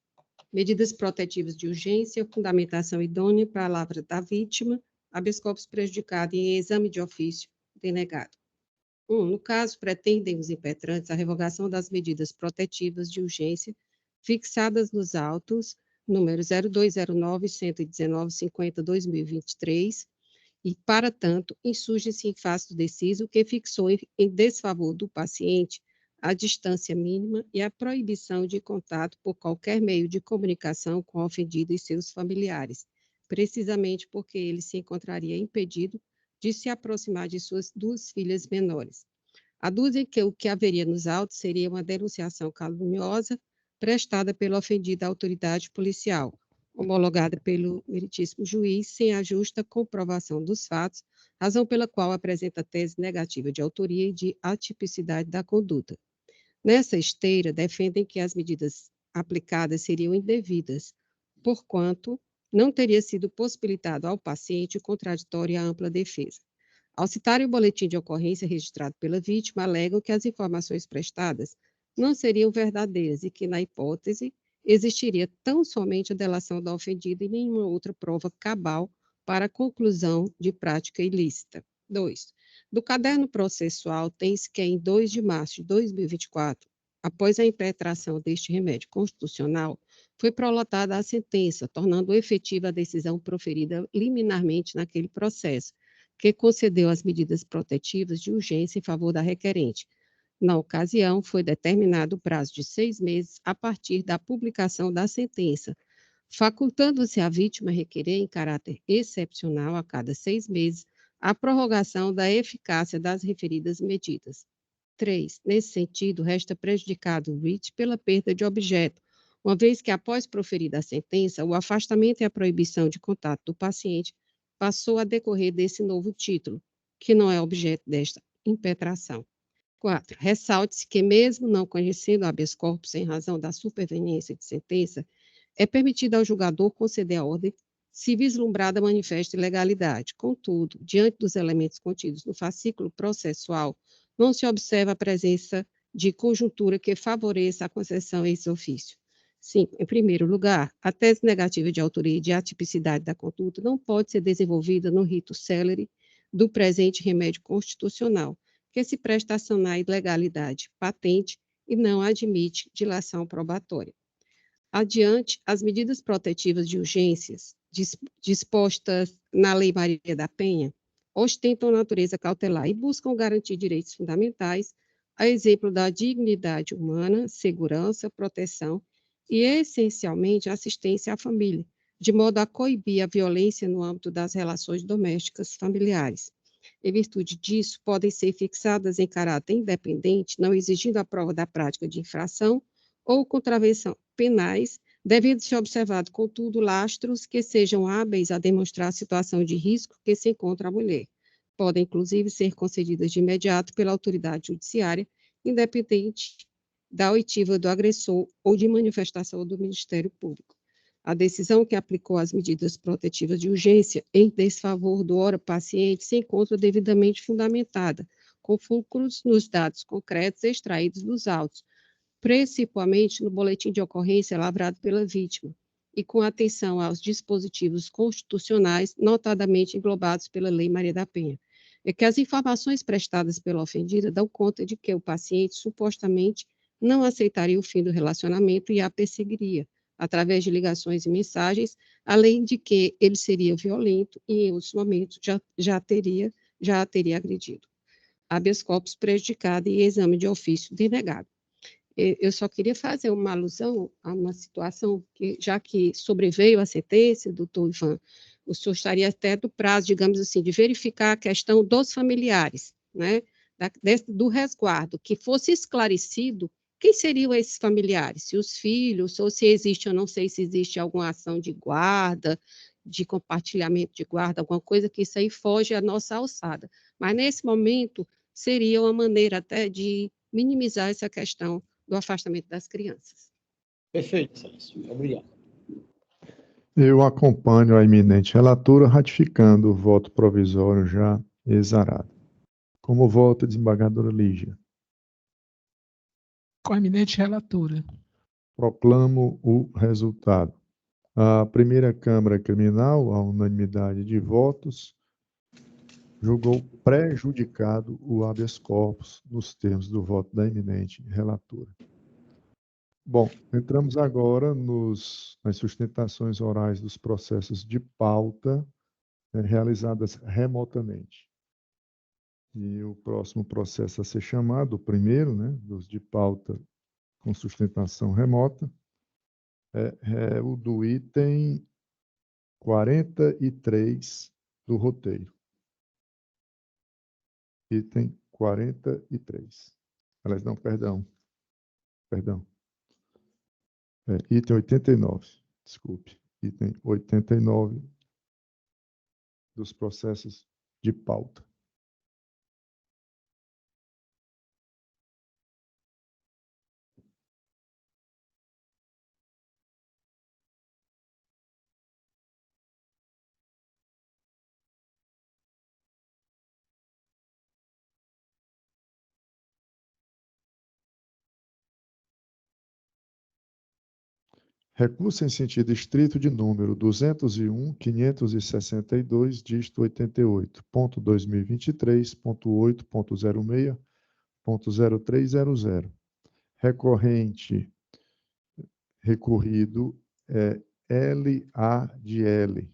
Medidas protetivas de urgência, fundamentação idônea, palavra da vítima, habeas corpus prejudicado em exame de ofício, denegado. 1. No caso, pretendem os impetrantes a revogação das medidas protetivas de urgência fixadas nos autos número 0209-119-50-2023 e, para tanto, insurge-se em face do deciso que fixou em desfavor do paciente a distância mínima e a proibição de contato por qualquer meio de comunicação com o ofendido e seus familiares, precisamente porque ele se encontraria impedido de se aproximar de suas duas filhas menores. Aduzem que o que haveria nos autos seria uma denunciação caluniosa prestada pelo ofendido à autoridade policial, homologada pelo meritíssimo juiz, sem a justa comprovação dos fatos, razão pela qual apresenta tese negativa de autoria e de atipicidade da conduta. Nessa esteira, defendem que as medidas aplicadas seriam indevidas, porquanto não teria sido possibilitado ao paciente o contraditório e a ampla defesa. Ao citarem o boletim de ocorrência registrado pela vítima, alegam que as informações prestadas não seriam verdadeiras e que, na hipótese, existiria tão somente a delação da ofendida e nenhuma outra prova cabal para a conclusão de prática ilícita. 2. Do caderno processual, tem-se que, em 2 de março de 2024, após a impetração deste remédio constitucional, foi prolatada a sentença, tornando efetiva a decisão proferida liminarmente naquele processo, que concedeu as medidas protetivas de urgência em favor da requerente. Na ocasião, foi determinado o prazo de 6 meses a partir da publicação da sentença, facultando-se à vítima requerer, em caráter excepcional, a cada 6 meses, a prorrogação da eficácia das referidas medidas. 3. Nesse sentido, resta prejudicado o writ pela perda de objeto, uma vez que, após proferida a sentença, o afastamento e a proibição de contato do paciente passou a decorrer desse novo título, que não é objeto desta impetração. 4. Ressalte-se que, mesmo não conhecendo o habeas corpus em razão da superveniência de sentença, é permitido ao julgador conceder a ordem se vislumbrada manifesta ilegalidade. Contudo, diante dos elementos contidos no fascículo processual, não se observa a presença de conjuntura que favoreça a concessão ex ofício. 5. Em primeiro lugar, a tese negativa de autoria e de atipicidade da conduta não pode ser desenvolvida no rito célere do presente remédio constitucional, que se presta a sanar a ilegalidade patente e não admite dilação probatória. Adiante, as medidas protetivas de urgências dispostas na Lei Maria da Penha ostentam natureza cautelar e buscam garantir direitos fundamentais, a exemplo da dignidade humana, segurança, proteção e, essencialmente, assistência à família, de modo a coibir a violência no âmbito das relações domésticas familiares. Em virtude disso, podem ser fixadas em caráter independente, não exigindo a prova da prática de infração ou contravenção penais, devendo ser observado, contudo, lastros que sejam hábeis a demonstrar a situação de risco que se encontra a mulher. Podem, inclusive, ser concedidas de imediato pela autoridade judiciária, independente da oitiva do agressor ou de manifestação do Ministério Público. A decisão que aplicou as medidas protetivas de urgência em desfavor do ora paciente se encontra devidamente fundamentada, com fulcros nos dados concretos extraídos dos autos, principalmente no boletim de ocorrência lavrado pela vítima, e com atenção aos dispositivos constitucionais, notadamente englobados pela Lei Maria da Penha. É que as informações prestadas pela ofendida dão conta de que o paciente supostamente não aceitaria o fim do relacionamento e a perseguiria, através de ligações e mensagens, além de que ele seria violento e, em outros momentos, já a teria agredido. Habeas corpus prejudicado e exame de ofício denegado. Eu só queria fazer uma alusão a uma situação que, já que sobreveio a sentença, doutor Ivan, o senhor estaria até do prazo, digamos assim, de verificar a questão dos familiares, né, do resguardo, que fosse esclarecido quem seriam esses familiares, se os filhos, ou se existe, eu não sei se existe alguma ação de guarda, de compartilhamento de guarda, alguma coisa que isso aí foge à nossa alçada. Mas, nesse momento, seria uma maneira até de minimizar essa questão do afastamento das crianças. Perfeito, Celso. Obrigado. Eu acompanho a eminente relatora, ratificando o voto provisório já exarado. Como vota a desembargadora Lígia? Com a eminente relatora. Proclamo o resultado. A primeira Câmara Criminal, à unanimidade de votos, julgou prejudicado o habeas corpus nos termos do voto da eminente relatora. Bom, entramos agora nas sustentações orais dos processos de pauta realizadas remotamente. E o próximo processo a ser chamado, o primeiro, né, dos de pauta com sustentação remota, é o do item 43 do roteiro. Item 43. Aliás, não, perdão. Item 89, desculpe. Item 89 dos processos de pauta. Recurso em sentido estrito de número 201.562, dígito 88.23.8.06.0300. Recorrente, recorrido, LA de L.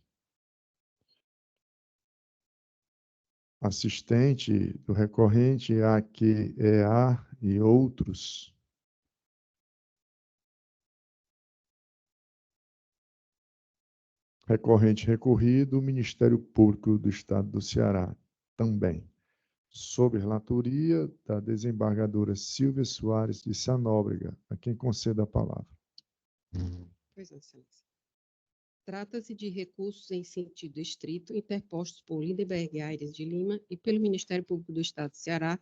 Assistente do recorrente, AQEA e outros. Recorrente recorrido, Ministério Público do Estado do Ceará, também. Sob relatoria da desembargadora Silvia Soares de Sanóbrega, a quem concedo a palavra. Pois não, Excelência. Trata-se de recursos em sentido estrito interpostos por Lindenberg Aires de Lima e pelo Ministério Público do Estado do Ceará,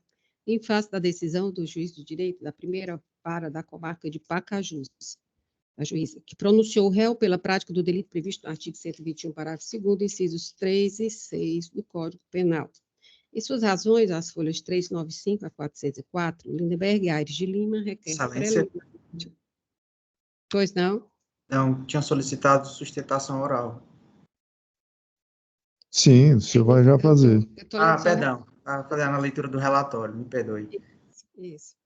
em face da decisão do juiz do direito da primeira vara da comarca de Pacajus, a juíza, que pronunciou o réu pela prática do delito previsto no artigo 121, parágrafo 2º, incisos 3 e 6 do Código Penal. Em suas razões, as folhas 395 a 404, Lindenberg Aires de Lima requer... Excelência. Pois não? Não, tinha solicitado sustentação oral. Sim, o senhor vai já fazer. Perdão. Estava fazendo a leitura do relatório, me perdoe. Isso.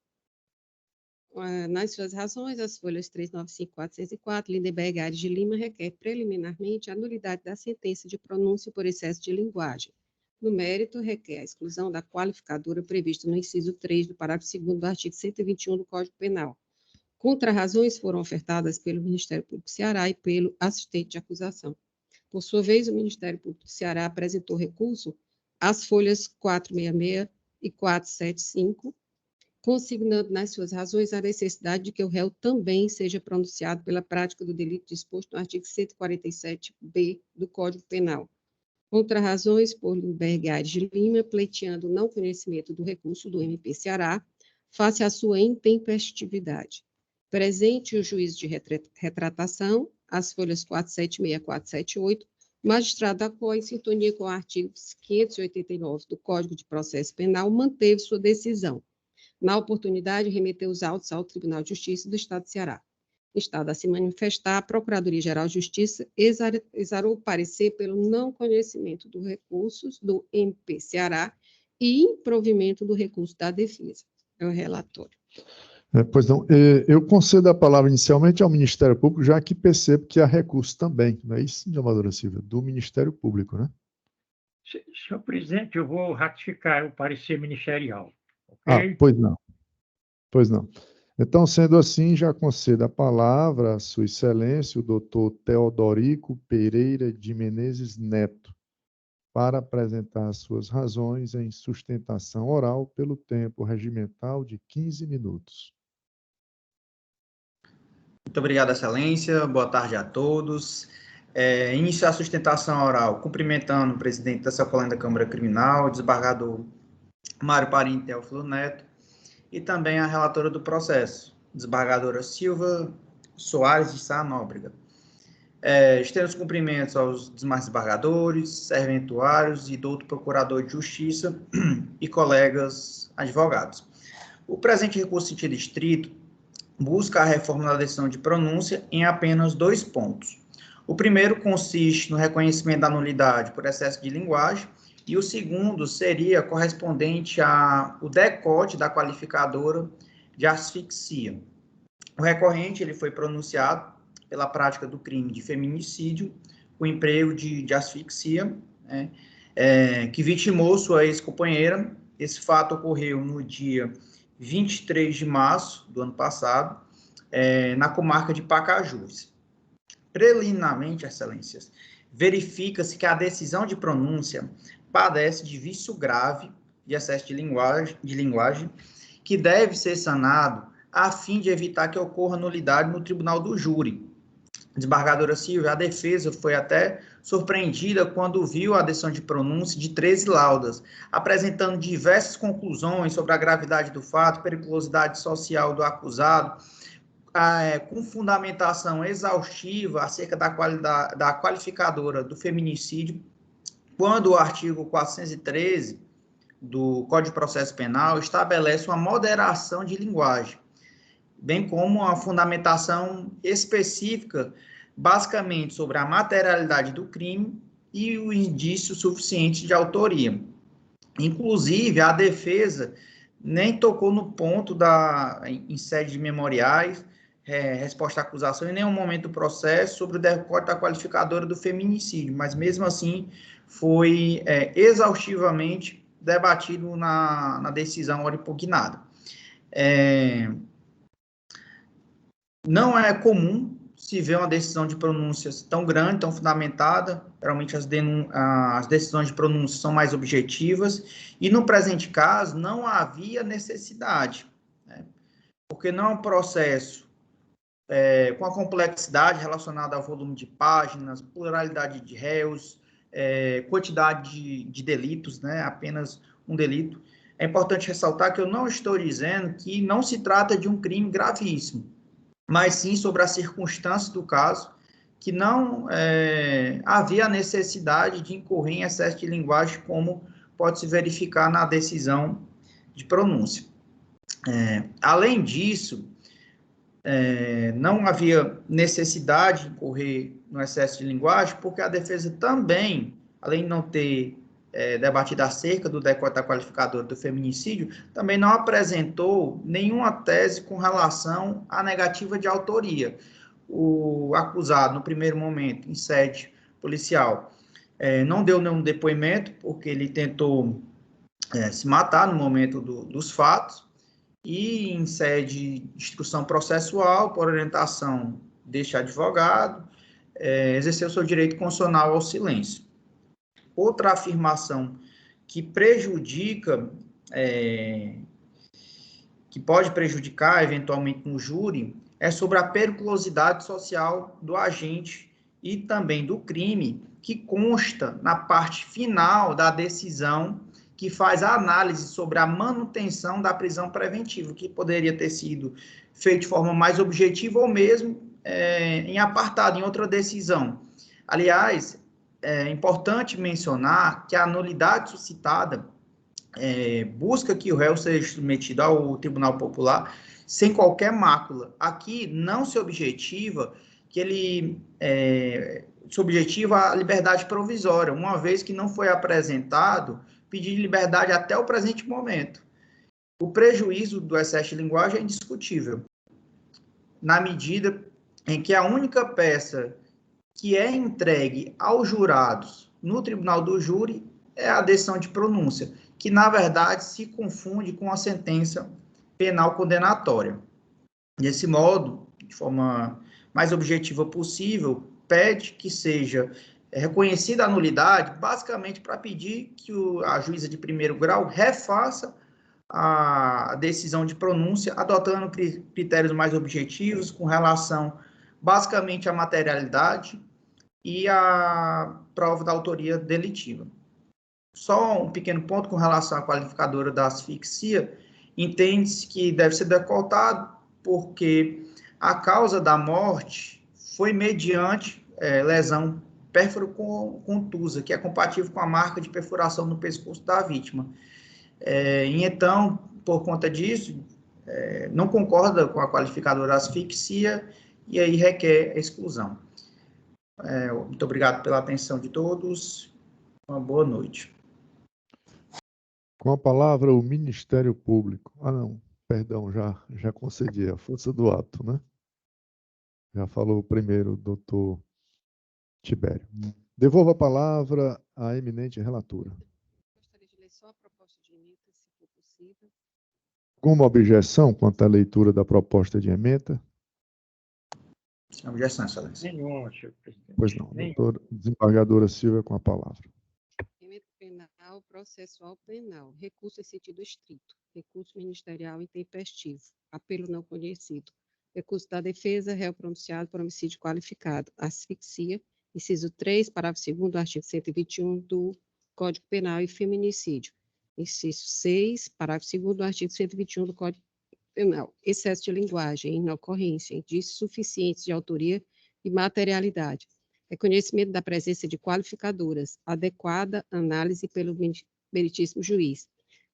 Nas suas razões, as folhas 395, 404, Lindenberg Aires de Lima requer preliminarmente a nulidade da sentença de pronúncia por excesso de linguagem. No mérito, requer a exclusão da qualificadora prevista no inciso 3 do parágrafo 2º do artigo 121 do Código Penal. Contrarrazões foram ofertadas pelo Ministério Público do Ceará e pelo assistente de acusação. Por sua vez, o Ministério Público do Ceará apresentou recurso às folhas 466 e 475, consignando nas suas razões a necessidade de que o réu também seja pronunciado pela prática do delito disposto no artigo 147b do Código Penal. Contrarrazões por Lindenberg Aires de Lima, pleiteando o não conhecimento do recurso do MP Ceará, face à sua intempestividade. Presente o juízo de retratação, as folhas 476 a 478, magistrado da qual, em sintonia com o artigo 589 do Código de Processo Penal, manteve sua decisão. Na oportunidade, remeteu os autos ao Tribunal de Justiça do Estado de Ceará. Estado a se manifestar, a Procuradoria-Geral de Justiça exarou o parecer pelo não conhecimento dos recursos do MP Ceará e improvimento do recurso da defesa. É o relatório. Pois não, eu concedo a palavra inicialmente ao Ministério Público, já que percebo que há recurso também, não é isso, senadora Silvia? Do Ministério Público, né? Senhor presidente, eu vou ratificar o parecer ministerial. Okay? Pois não. Pois não. Então, sendo assim, já concedo a palavra a Sua Excelência, o doutor Teodorico Pereira de Menezes Neto, para apresentar as suas razões em sustentação oral pelo tempo regimental de 15 minutos. Muito obrigado, Excelência. Boa tarde a todos. Iniciar a sustentação oral, cumprimentando o presidente da Sacolém da Câmara Criminal, o desembargador Mário Parente Teófilo Neto, e também a relatora do processo, desembargadora Silvia Soares de Sanóbrega. Estendo os cumprimentos aos demais desembargadores, serventuários e doutor procurador de Justiça e colegas advogados. O presente recurso em sentido estrito busca a reforma da decisão de pronúncia em apenas 2 pontos. O primeiro consiste no reconhecimento da nulidade por excesso de linguagem, e o segundo seria correspondente ao decote da qualificadora de asfixia. O recorrente ele foi pronunciado pela prática do crime de feminicídio, o emprego de asfixia, né, que vitimou sua ex-companheira. Esse fato ocorreu no dia 23 de março do ano passado, na comarca de Pacajus. Preliminarmente, excelências, verifica-se que a decisão de pronúncia padece de vício grave de excesso de linguagem, que deve ser sanado a fim de evitar que ocorra nulidade no tribunal do júri. Desembargadora Silvia, a defesa foi até surpreendida quando viu a decisão de pronúncia de 13 laudas, apresentando diversas conclusões sobre a gravidade do fato, periculosidade social do acusado, com fundamentação exaustiva acerca da qualificadora do feminicídio, quando o artigo 413 do Código de Processo Penal estabelece uma moderação de linguagem, bem como uma fundamentação específica, basicamente sobre a materialidade do crime e o indício suficiente de autoria. Inclusive, a defesa nem tocou no ponto em sede de memoriais, resposta à acusação, em nenhum momento do processo, sobre o decote da qualificadora do feminicídio, mas mesmo assim foi exaustivamente debatido na decisão ora impugnada. Não é comum se ver uma decisão de pronúncias tão grande, tão fundamentada. Geralmente as decisões de pronúncia são mais objetivas, e no presente caso não havia necessidade, né? Porque não é um processo com a complexidade relacionada ao volume de páginas, pluralidade de réus, quantidade de delitos, né? Apenas um delito. É importante ressaltar que eu não estou dizendo que não se trata de um crime gravíssimo, mas sim sobre as circunstâncias do caso, que não havia necessidade de incorrer em excesso de linguagem, como pode se verificar na decisão de pronúncia. Além disso, não havia necessidade de incorrer no excesso de linguagem, porque a defesa também, além de não ter debatido acerca do decote da qualificadora do feminicídio, também não apresentou nenhuma tese com relação à negativa de autoria. O acusado, no primeiro momento, em sede policial, não deu nenhum depoimento, porque ele tentou se matar no momento dos fatos, e em sede de instrução processual, por orientação deste advogado, exerceu seu direito constitucional ao silêncio. Outra afirmação que prejudica, que pode prejudicar eventualmente no júri, é sobre a periculosidade social do agente e também do crime, que consta na parte final da decisão, que faz a análise sobre a manutenção da prisão preventiva, que poderia ter sido feito de forma mais objetiva ou mesmo em apartado, em outra decisão. Aliás, é importante mencionar que a nulidade suscitada busca que o réu seja submetido ao Tribunal Popular sem qualquer mácula. Aqui não se objetiva que ele se objetiva a liberdade provisória, uma vez que não foi apresentado pedido de liberdade até o presente momento. O prejuízo do excesso de linguagem é indiscutível, na medida em que a única peça que é entregue aos jurados no tribunal do júri é a decisão de pronúncia, que, na verdade, se confunde com a sentença penal condenatória. Desse modo, de forma mais objetiva possível, pede que seja reconhecida a nulidade, basicamente para pedir que a juíza de primeiro grau refaça a decisão de pronúncia, adotando critérios mais objetivos com relação, basicamente, à materialidade e à prova da autoria delitiva. Só um pequeno ponto com relação à qualificadora da asfixia, entende-se que deve ser decotado porque a causa da morte foi mediante lesão pérfuro-contusa, que é compatível com a marca de perfuração no pescoço da vítima. E então, por conta disso, não concorda com a qualificadora asfixia e aí requer a exclusão. Muito obrigado pela atenção de todos. Uma boa noite. Com a palavra, o Ministério Público. Não, perdão, já concedi a força do ato, né? Já falou primeiro o doutor Tibério. Devolvo a palavra à eminente relatora. Gostaria de ler só a proposta de emenda, se for possível. Alguma objeção quanto à leitura da proposta de emenda? Sem objeção, Excelência. Nenhuma, senhor presidente. Pois não. Nenhuma. Doutora desembargadora Silvia, com a palavra. Emenda penal, processual penal, recurso em sentido estrito, recurso ministerial intempestivo, apelo não conhecido, recurso da defesa, réu pronunciado por homicídio qualificado, asfixia, inciso 3, parágrafo 2º do artigo 121 do Código Penal e feminicídio, inciso 6, parágrafo 2º do artigo 121 do Código Penal, excesso de linguagem, inocorrência, indícios suficientes de autoria e materialidade, reconhecimento da presença de qualificadoras, adequada análise pelo meritíssimo juiz,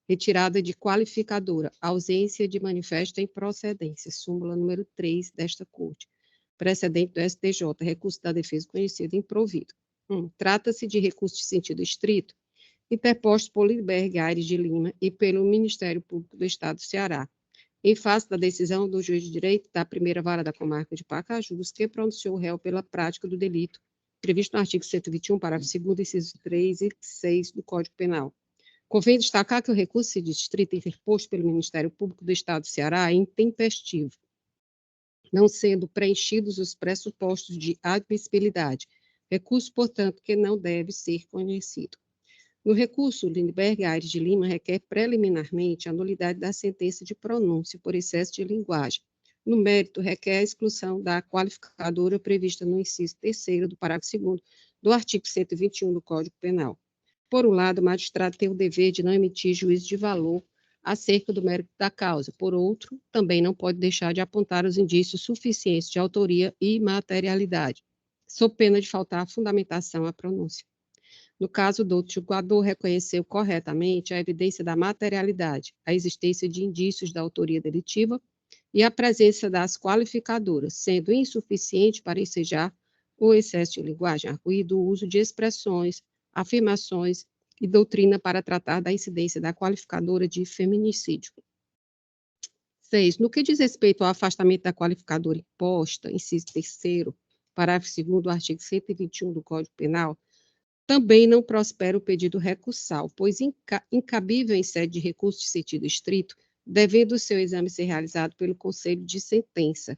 retirada de qualificadora, ausência de manifesta improcedência, súmula número 3 desta Corte, precedente do STJ, recurso da defesa conhecido e improvido. Trata-se de recurso de sentido estrito, interposto por Lindbergh Aires de Lima e pelo Ministério Público do Estado do Ceará, em face da decisão do juiz de direito da primeira vara da comarca de Pacajus, que pronunciou o réu pela prática do delito, previsto no artigo 121, parágrafo 2º, incisos 3 e 6 do Código Penal. Convém destacar que o recurso de distrito interposto pelo Ministério Público do Estado do Ceará é intempestivo, não sendo preenchidos os pressupostos de admissibilidade, recurso, portanto, que não deve ser conhecido. No recurso, Lindbergh Aires de Lima requer preliminarmente a nulidade da sentença de pronúncia por excesso de linguagem. No mérito, requer a exclusão da qualificadora prevista no inciso 3º do parágrafo 2º do artigo 121 do Código Penal. Por um lado, o magistrado tem o dever de não emitir juízo de valor acerca do mérito da causa. Por outro, também não pode deixar de apontar os indícios suficientes de autoria e materialidade, sob pena de faltar fundamentação à pronúncia. No caso do julgador, reconheceu corretamente a evidência da materialidade, a existência de indícios da autoria delitiva e a presença das qualificadoras, sendo insuficiente para ensejar o excesso de linguagem arguído, o uso de expressões, afirmações e doutrina para tratar da incidência da qualificadora de feminicídio. 6. No que diz respeito ao afastamento da qualificadora imposta, inciso 3º, parágrafo 2º do artigo 121 do Código Penal, também não prospera o pedido recursal, pois incabível em sede de recurso de sentido estrito, devendo o seu exame ser realizado pelo Conselho de Sentença,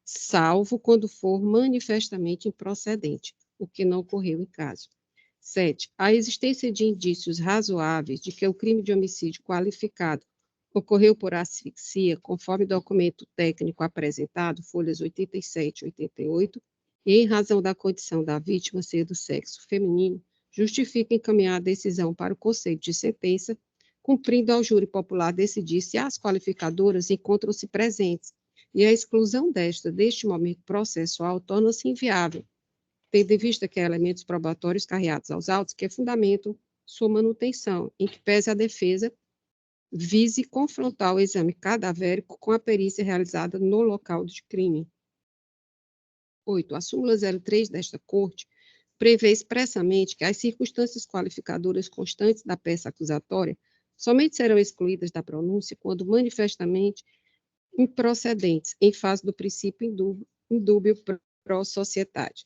salvo quando for manifestamente improcedente, o que não ocorreu em caso. 7. A existência de indícios razoáveis de que o crime de homicídio qualificado ocorreu por asfixia, conforme documento técnico apresentado, folhas 87 e 88, e em razão da condição da vítima ser do sexo feminino, justifica encaminhar a decisão para o Conselho de Sentença, cumprindo ao júri popular decidir se as qualificadoras encontram-se presentes, e a exclusão deste momento processual torna-se inviável, tendo em vista que há elementos probatórios carreados aos autos que fundamentam sua manutenção, em que pese a defesa vise confrontar o exame cadavérico com a perícia realizada no local de crime. 8. A súmula 03 desta Corte prevê expressamente que as circunstâncias qualificadoras constantes da peça acusatória somente serão excluídas da pronúncia quando manifestamente improcedentes, em face do princípio indúbio pro sociedade.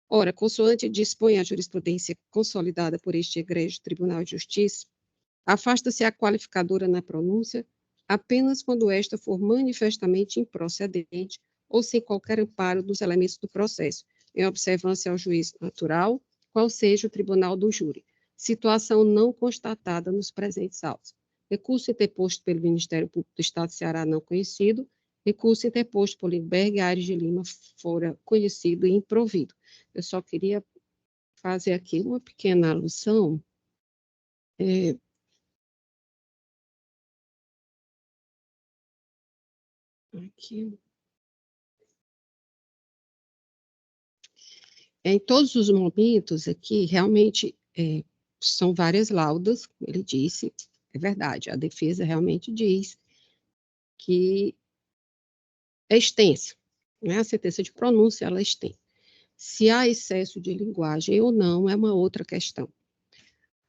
Ora, consoante dispõe a jurisprudência consolidada por este egrégio Tribunal de Justiça, afasta-se a qualificadora na pronúncia apenas quando esta for manifestamente improcedente ou sem qualquer amparo dos elementos do processo, em observância ao juízo natural, qual seja o tribunal do júri, situação não constatada nos presentes autos. Recurso interposto pelo Ministério Público do Estado do Ceará não conhecido, recurso interposto por Lindbergh Aires de Lima fora conhecido e improvido. Eu só queria fazer aqui uma pequena alusão. Aqui. Em todos os momentos aqui, realmente, são várias laudas, como ele disse, é verdade, a defesa realmente diz que é extensa, né? A sentença de pronúncia, ela é extensa. Se há excesso de linguagem ou não, é uma outra questão.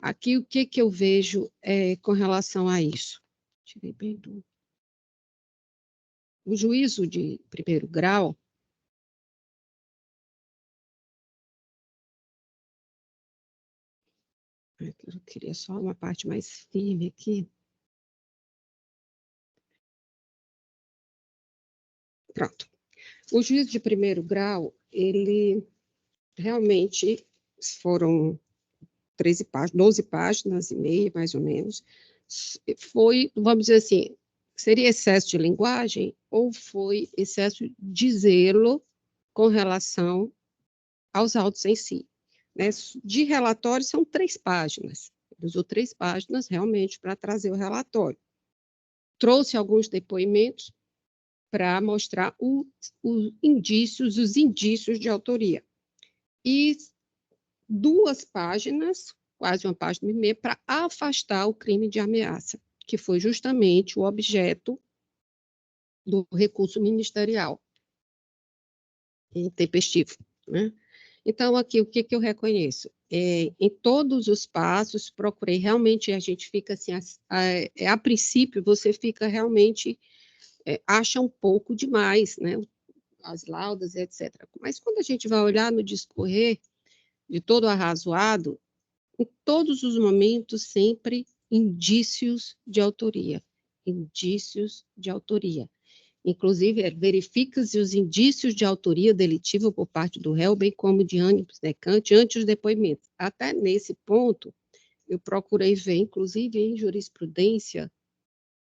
Aqui, o que eu vejo com relação a isso? Tirei bem do... O juízo de primeiro grau, Eu queria só uma parte mais firme aqui. Pronto. O juízo de primeiro grau, ele realmente foram 12 páginas e meia, mais ou menos. Foi, vamos dizer assim, seria excesso de linguagem ou foi excesso de zelo com relação aos autos em si? Né? De relatório, são 3 páginas. Ele usou 3 páginas realmente para trazer o relatório. Trouxe alguns depoimentos para mostrar os indícios de autoria. E 2 páginas, quase uma página e meia, para afastar o crime de ameaça, que foi justamente o objeto do recurso ministerial intempestivo, né? Então, aqui, o que eu reconheço? Em todos os passos, procurei realmente, a gente fica assim, a princípio, você fica realmente, acha um pouco demais, né? As laudas, etc. Mas quando a gente vai olhar no discorrer de todo o arrazoado, em todos os momentos, sempre indícios de autoria. Indícios de autoria. Inclusive, verifica-se os indícios de autoria delitiva por parte do réu, bem como de ânimos necante ante os depoimentos. Até nesse ponto, eu procurei ver, inclusive em jurisprudência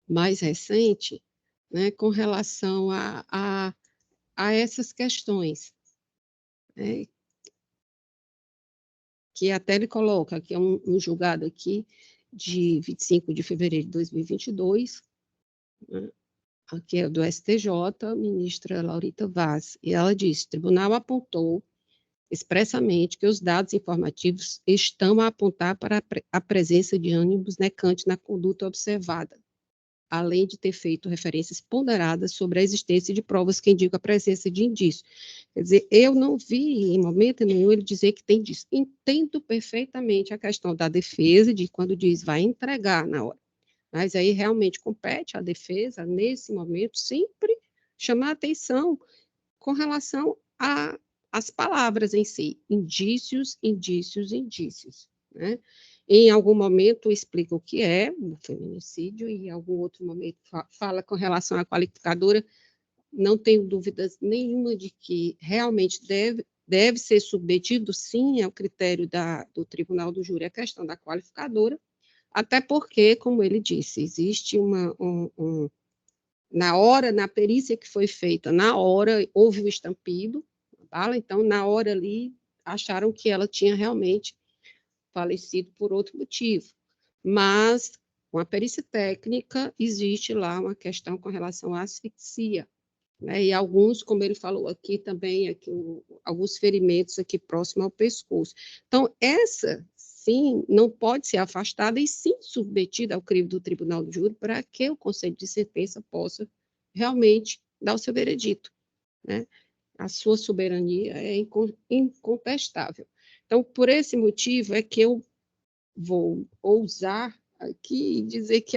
mais recente, né, com relação a essas questões, né, que até ele coloca, que é um julgado aqui de 25 de fevereiro de 2022, né, aqui é do STJ, ministra Laurita Vaz, e ela diz: o tribunal apontou expressamente que os dados informativos estão a apontar para a presença de ânimos necantes na conduta observada, além de ter feito referências ponderadas sobre a existência de provas que indicam a presença de indícios. Quer dizer, eu não vi em momento nenhum ele dizer que tem indício. Entendo perfeitamente a questão da defesa, de quando diz vai entregar na hora. Mas aí realmente compete à defesa, nesse momento, sempre chamar atenção com relação às palavras em si. Indícios, indícios, indícios, né? Em algum momento explica o que é o feminicídio, e em algum outro momento fala com relação à qualificadora. Não tenho dúvidas nenhuma de que realmente deve ser submetido, sim, ao critério do Tribunal do Júri a questão da qualificadora, até porque, como ele disse, existe na hora, na perícia que foi feita, na hora houve o estampido, bala, então na hora ali acharam que ela tinha realmente falecido por outro motivo. Mas, com a perícia técnica, existe lá uma questão com relação à asfixia, né? E alguns, como ele falou aqui também, alguns ferimentos aqui próximo ao pescoço. Então, essa, sim, não pode ser afastada e sim submetida ao crivo do Tribunal do Júri para que o Conselho de Sentença possa realmente dar o seu veredito, né? A sua soberania é incontestável. Então, por esse motivo é que eu vou ousar aqui dizer que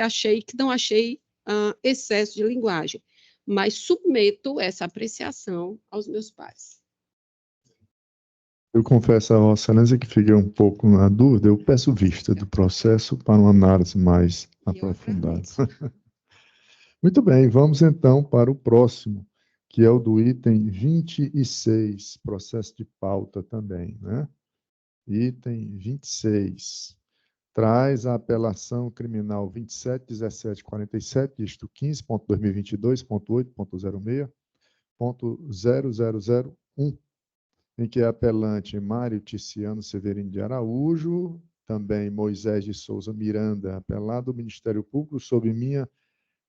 não achei excesso de linguagem, mas submeto essa apreciação aos meus pares. Eu confesso a Vossa Excelência que fiquei um pouco na dúvida. Eu peço vista do processo para uma análise mais aprofundada. Muito bem, vamos então para o próximo, que é o do item 26, processo de pauta também, né? Item 26. Traz a apelação criminal 27.17.47, dígito 15.2022.8.06.0001, em que é apelante Mário Ticiano Severino de Araújo, também Moisés de Souza Miranda, apelado ao Ministério Público sob minha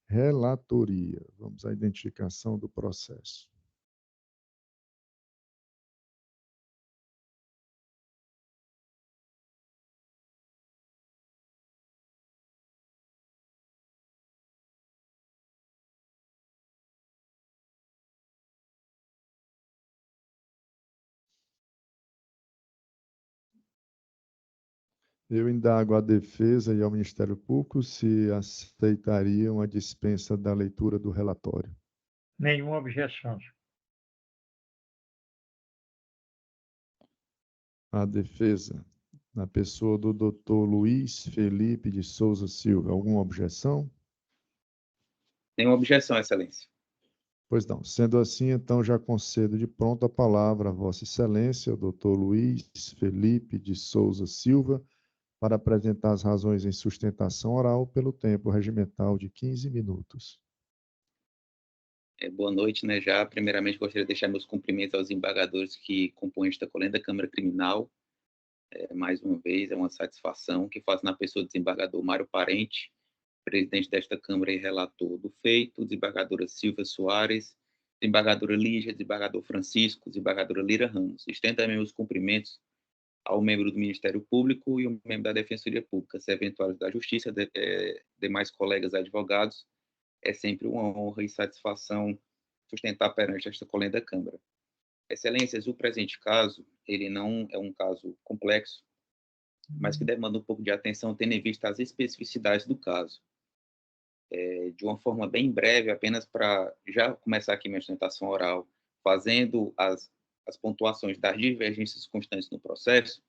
relatoria. Vamos à identificação do processo. Eu indago à defesa e ao Ministério Público se aceitariam a dispensa da leitura do relatório. Nenhuma objeção. A defesa. na pessoa do Dr. Luiz Felipe de Souza Silva. Alguma objeção? Nenhuma objeção, Excelência. Pois não. Sendo assim, então, já concedo de pronto a palavra a Vossa Excelência, o Dr. Luiz Felipe de Souza Silva, para apresentar as razões em sustentação oral pelo tempo regimental de 15 minutos. Boa noite, né? Já, primeiramente, gostaria de deixar meus cumprimentos aos embargadores que compõem esta colênia da Câmara Criminal. Mais uma vez, é uma satisfação que faço na pessoa do desembargador Mário Parente, presidente desta Câmara e relator do feito, desembargadora Silvia Soares, desembargadora Lígia, desembargador Francisco, desembargadora Lira Ramos. Estendo também os cumprimentos ao membro do Ministério Público e ao membro da Defensoria Pública, se eventuais da Justiça, demais colegas advogados. É sempre uma honra e satisfação sustentar perante esta colênia da Câmara. Excelências, o presente caso, ele não é um caso complexo, mas que demanda um pouco de atenção, tendo em vista as especificidades do caso. De uma forma bem breve, apenas para já começar aqui minha sustentação oral, fazendo as pontuações das divergências constantes no processo,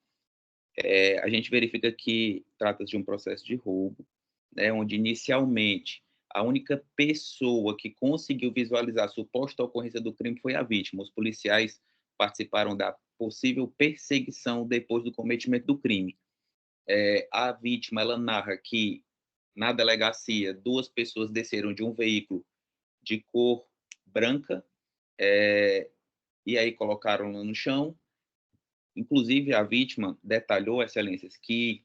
a gente verifica que trata-se de um processo de roubo, né, onde inicialmente a única pessoa que conseguiu visualizar a suposta ocorrência do crime foi a vítima. Os policiais participaram da possível perseguição depois do cometimento do crime. A vítima, ela narra que, na delegacia, 2 pessoas desceram de um veículo de cor branca e aí colocaram-la no chão. Inclusive, a vítima detalhou, Excelências, que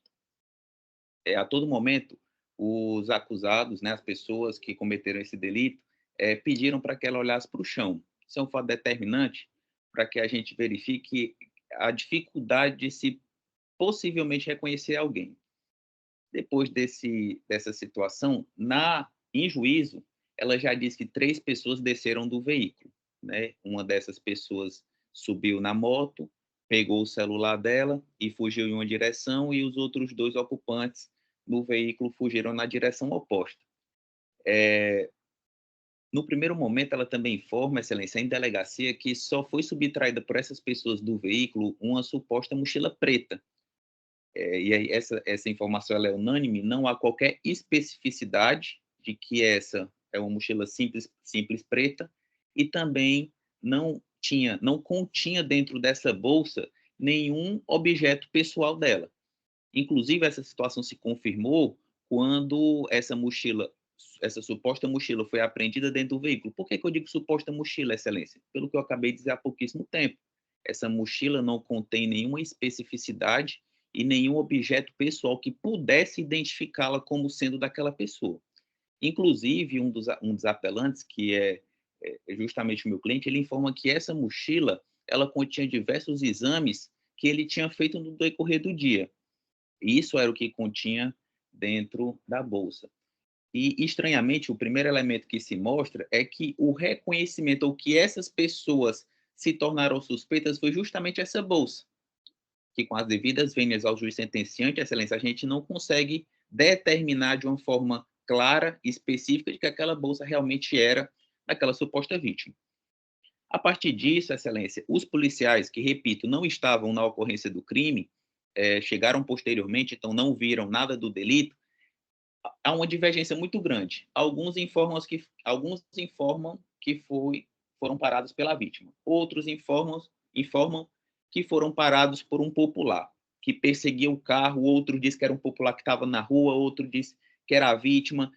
a todo momento os acusados, né, as pessoas que cometeram esse delito, pediram para que ela olhasse para o chão. Isso é um fato determinante para que a gente verifique a dificuldade de se possivelmente reconhecer alguém. Depois dessa situação, em juízo, ela já disse que 3 pessoas desceram do veículo, né? Uma dessas pessoas subiu na moto, pegou o celular dela e fugiu em uma direção, e os outros 2 ocupantes no veículo fugiram na direção oposta. No primeiro momento, ela também informa, Excelência, em delegacia, que só foi subtraída por essas pessoas do veículo uma suposta mochila preta. E aí essa informação ela é unânime, não há qualquer especificidade de que essa é uma mochila simples preta, e também não continha dentro dessa bolsa nenhum objeto pessoal dela. Inclusive, essa situação se confirmou quando essa suposta mochila foi apreendida dentro do veículo. Por que eu digo suposta mochila, Excelência? Pelo que eu acabei de dizer há pouquíssimo tempo. Essa mochila não contém nenhuma especificidade e nenhum objeto pessoal que pudesse identificá-la como sendo daquela pessoa. Inclusive, um dos apelantes, que é justamente o meu cliente, ele informa que essa mochila ela continha diversos exames que ele tinha feito no decorrer do dia. Isso era o que continha dentro da bolsa. E, estranhamente, o primeiro elemento que se mostra é que o reconhecimento, ou que essas pessoas se tornaram suspeitas, foi justamente essa bolsa, que com as devidas vênias ao juiz sentenciante, Excelência, a gente não consegue determinar de uma forma clara e específica de que aquela bolsa realmente era daquela suposta vítima. A partir disso, Excelência, os policiais, que, repito, não estavam na ocorrência do crime, chegaram posteriormente, então não viram nada do delito, há uma divergência muito grande. Alguns informam que foram parados pela vítima. Outros informam que foram parados por um popular, que perseguia o carro. Outro diz que era um popular que estava na rua, outro diz que era a vítima.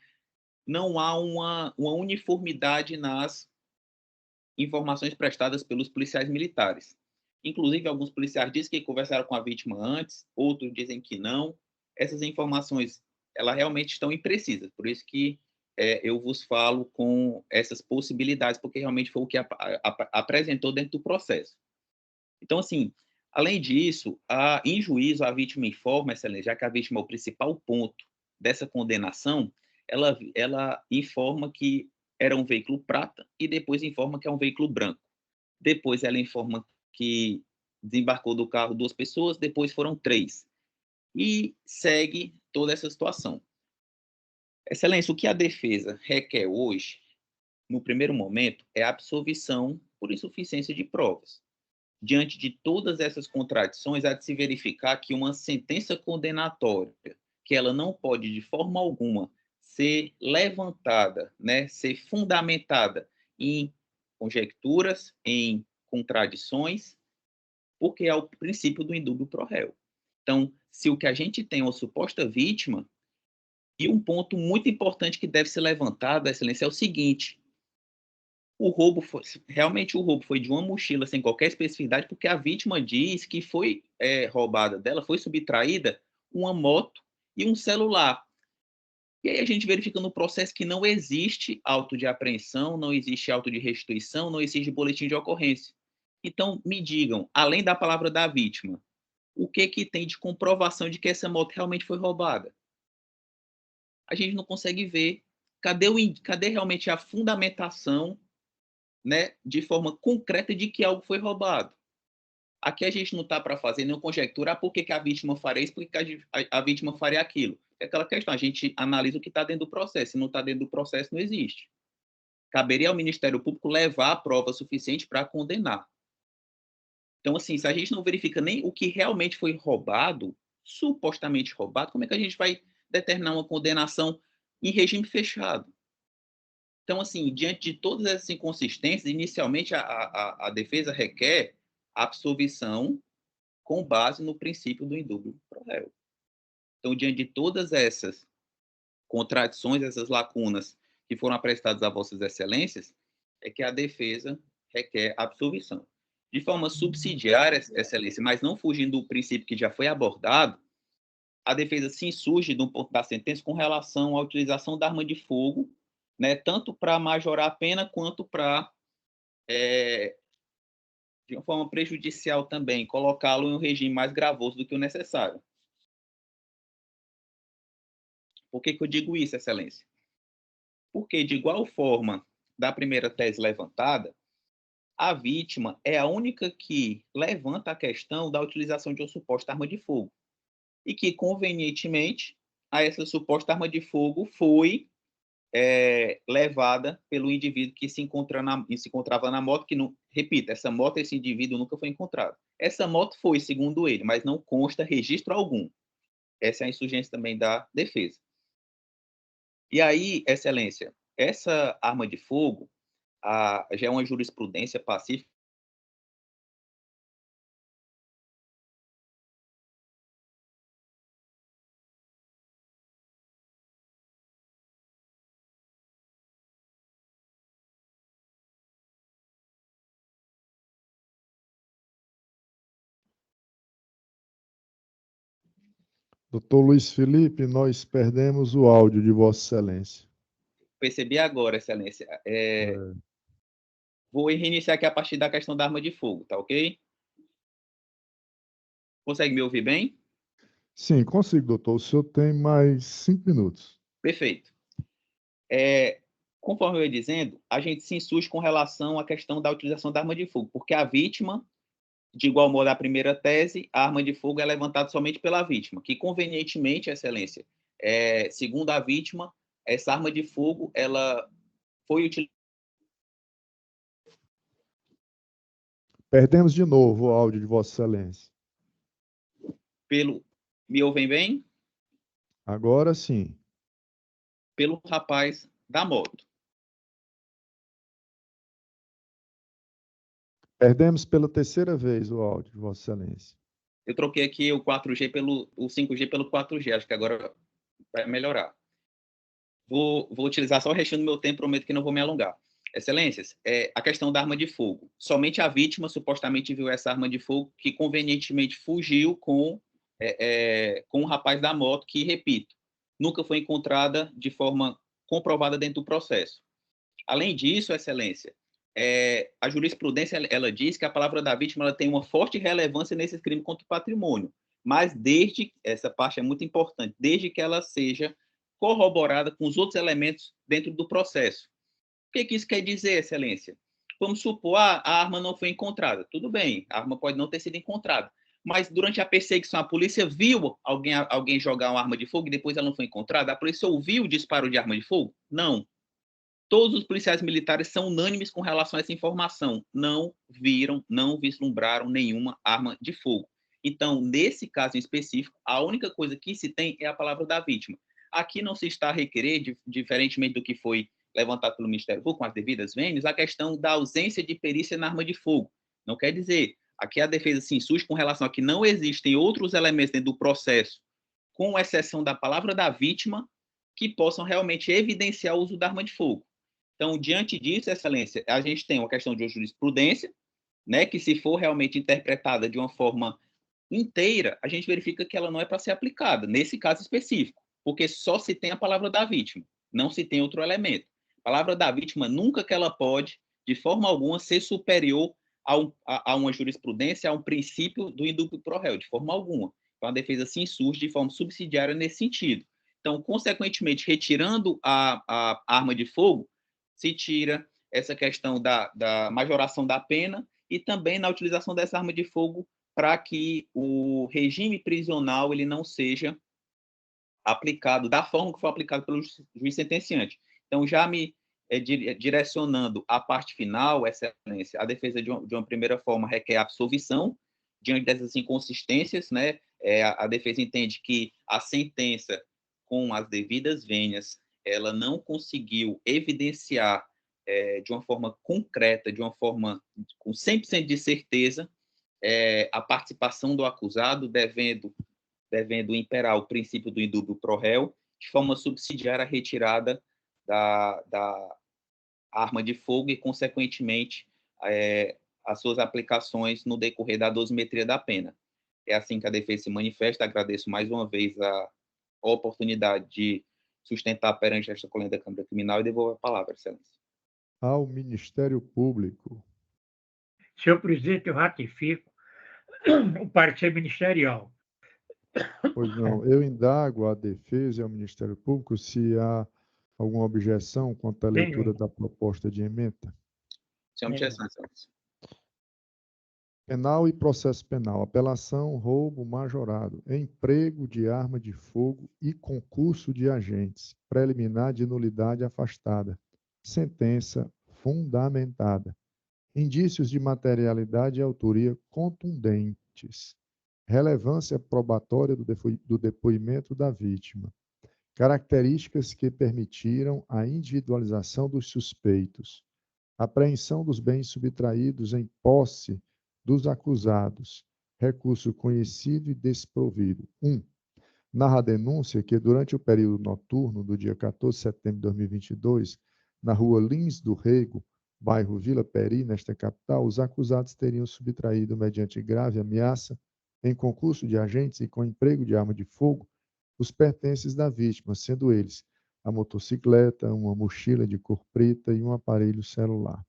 Não há uma uniformidade nas informações prestadas pelos policiais militares. Inclusive, alguns policiais dizem que conversaram com a vítima antes, outros dizem que não. Essas informações, elas realmente estão imprecisas, por isso que eu vos falo com essas possibilidades, porque realmente foi o que apresentou dentro do processo. Então, assim, além disso, em juízo, a vítima informa, Excelência, já que a vítima é o principal ponto dessa condenação, ela informa que era um veículo prata e depois informa que é um veículo branco. Depois ela informa que desembarcou do carro 2 pessoas, depois foram 3. E segue toda essa situação. Excelência, o que a defesa requer hoje, no primeiro momento, é a absolvição por insuficiência de provas. diante de todas essas contradições, há de se verificar que uma sentença condenatória, que ela não pode, de forma alguma, ser levantada, né, ser fundamentada em conjecturas, em contradições, porque é o princípio do indúbio pro réu. Então, se o que a gente tem é uma suposta vítima, e um ponto muito importante que deve ser levantado, Excelência, é o seguinte: realmente o roubo foi de uma mochila sem qualquer especificidade, porque a vítima diz que foi roubada dela, foi subtraída uma moto e um celular. E aí a gente verifica no processo que não existe auto de apreensão, não existe auto de restituição, não existe boletim de ocorrência. Então, me digam, além da palavra da vítima, o que tem de comprovação de que essa moto realmente foi roubada? A gente não consegue ver. Cadê realmente a fundamentação, né, de forma concreta de que algo foi roubado? Aqui a gente não está para fazer nenhuma conjectura, por que a vítima faria isso, por que a vítima faria aquilo. É aquela questão, a gente analisa o que está dentro do processo, se não está dentro do processo, não existe. Caberia ao Ministério Público levar a prova suficiente para condenar. Então, assim, se a gente não verifica nem o que realmente foi roubado, supostamente roubado, como é que a gente vai determinar uma condenação em regime fechado? Então, assim, diante de todas essas inconsistências, inicialmente a defesa requer absolvição com base no princípio do indúbio pro réu. Então, diante de todas essas contradições, essas lacunas que foram apresentadas a vossas excelências, é que a defesa requer absolvição. De forma subsidiária, excelência, mas não fugindo do princípio que já foi abordado, a defesa se insurge do ponto da sentença com relação à utilização da arma de fogo, né, tanto para majorar a pena quanto para, de uma forma prejudicial também, colocá-lo em um regime mais gravoso do que o necessário. Por que eu digo isso, excelência? Porque, de igual forma da primeira tese levantada, a vítima é a única que levanta a questão da utilização de uma suposta arma de fogo. E que, convenientemente, essa suposta arma de fogo foi levada pelo indivíduo que se encontrava na moto, que, não, repito, essa moto, esse indivíduo nunca foi encontrado. Essa moto foi, segundo ele, mas não consta registro algum. Essa é a insurgência também da defesa. E aí, excelência, essa arma de fogo já é uma jurisprudência pacífica. Doutor Luiz Felipe, nós perdemos o áudio de Vossa Excelência. Percebi agora, excelência. Vou reiniciar aqui a partir da questão da arma de fogo, tá ok? Consegue me ouvir bem? Sim, consigo, doutor. O senhor tem mais 5 minutos. Perfeito. Conforme eu ia dizendo, a gente se insurge com relação à questão da utilização da arma de fogo, porque a vítima, de igual modo à primeira tese, a arma de fogo é levantada somente pela vítima, que convenientemente, excelência, segundo a vítima, essa arma de fogo, ela foi utilizada. Perdemos de novo o áudio de Vossa Excelência. Me ouvem bem? Agora sim. Pelo rapaz da moto. Perdemos pela terceira vez o áudio de Vossa Excelência. Eu troquei aqui o 4G o 5G pelo 4G, acho que agora vai melhorar. Vou utilizar só o restinho do meu tempo, prometo que não vou me alongar. Excelências, a questão da arma de fogo. Somente a vítima supostamente viu essa arma de fogo que convenientemente fugiu com o rapaz da moto, que, repito, nunca foi encontrada de forma comprovada dentro do processo. Além disso, excelência, a jurisprudência ela diz que a palavra da vítima ela tem uma forte relevância nesse crime contra o patrimônio, mas essa parte é muito importante, desde que ela seja corroborada com os outros elementos dentro do processo. O que isso quer dizer, excelência? Vamos supor, a arma não foi encontrada. Tudo bem, a arma pode não ter sido encontrada, mas durante a perseguição a polícia viu alguém jogar uma arma de fogo e depois ela não foi encontrada? A polícia ouviu o disparo de arma de fogo? Não. Todos os policiais militares são unânimes com relação a essa informação. Não viram, não vislumbraram nenhuma arma de fogo. Então, nesse caso em específico, a única coisa que se tem é a palavra da vítima. Aqui não se está a requerer, diferentemente do que foi levantado pelo Ministério Público, com as devidas vênias, a questão da ausência de perícia na arma de fogo. Não quer dizer, aqui a defesa se insurge com relação a que não existem outros elementos dentro do processo, com exceção da palavra da vítima, que possam realmente evidenciar o uso da arma de fogo. Então, diante disso, Excelência, a gente tem uma questão de jurisprudência, né, que se for realmente interpretada de uma forma inteira, a gente verifica que ela não é para ser aplicada, nesse caso específico, porque só se tem a palavra da vítima, não se tem outro elemento. A palavra da vítima, nunca que ela pode, de forma alguma, ser superior a uma jurisprudência, a um princípio do indúbio pro réu, de forma alguma. Então, a defesa se insurge de forma subsidiária nesse sentido. Então, consequentemente, retirando a arma de fogo, se tira essa questão da majoração da pena e também na utilização dessa arma de fogo para que o regime prisional ele não seja aplicado da forma que foi aplicado pelo juiz sentenciante. Então, já me direcionando à parte final, Excelência, a defesa de uma primeira forma requer absolvição diante dessas inconsistências, né? A defesa entende que a sentença, com as devidas vênias, ela não conseguiu evidenciar de uma forma concreta, de uma forma com 100% de certeza, a participação do acusado, devendo imperar o princípio do indúbio pro réu, de forma subsidiária à retirada da arma de fogo e, consequentemente, as suas aplicações no decorrer da dosimetria da pena. É assim que a defesa se manifesta. Agradeço mais uma vez a oportunidade de sustentar perante esta colegiada da Câmara Criminal e devolvo a palavra, Excelência. Ao Ministério Público. Senhor presidente, eu ratifico o parecer ministerial. Pois não, eu indago à defesa e ao Ministério Público se há alguma objeção quanto à leitura da proposta de ementa. Sem objeção, Excelência. Penal e processo penal. Apelação, roubo majorado, emprego de arma de fogo e concurso de agentes. Preliminar de nulidade afastada. Sentença fundamentada. Indícios de materialidade e autoria contundentes. Relevância probatória do depoimento da vítima. Características que permitiram a individualização dos suspeitos. Apreensão dos bens subtraídos em posse dos acusados. Recurso conhecido e desprovido. 1. Narra a denúncia que, durante o período noturno do dia 14 de setembro de 2022, na rua Lins do Rego, bairro Vila Peri, nesta capital, os acusados teriam subtraído, mediante grave ameaça, em concurso de agentes e com emprego de arma de fogo, os pertences da vítima, sendo eles a motocicleta, uma mochila de cor preta e um aparelho celular.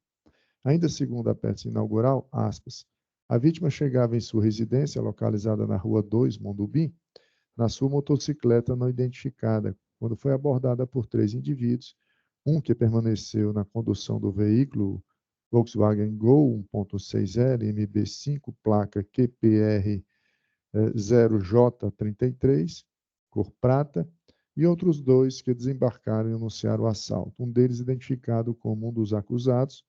Ainda segundo a peça inaugural, aspas, a vítima chegava em sua residência, localizada na Rua 2, Mondubim, na sua motocicleta não identificada, quando foi abordada por 3 indivíduos, um que permaneceu na condução do veículo Volkswagen Gol 1.6L MB5, placa QPR 0J33, cor prata, e outros 2 que desembarcaram e anunciaram o assalto. Um deles identificado como um dos acusados,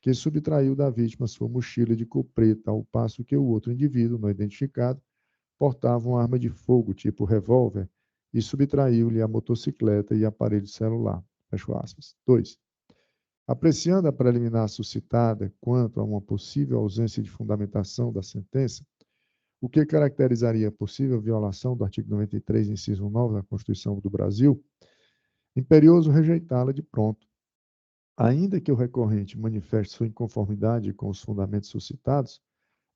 que subtraiu da vítima sua mochila de cor preta, ao passo que o outro indivíduo, não identificado, portava uma arma de fogo tipo revólver e subtraiu-lhe a motocicleta e aparelho celular. Fecho aspas. 2. Apreciando a preliminar suscitada quanto a uma possível ausência de fundamentação da sentença, o que caracterizaria a possível violação do artigo 93, inciso 9 da Constituição do Brasil, imperioso rejeitá-la de pronto. Ainda que o recorrente manifeste sua inconformidade com os fundamentos suscitados,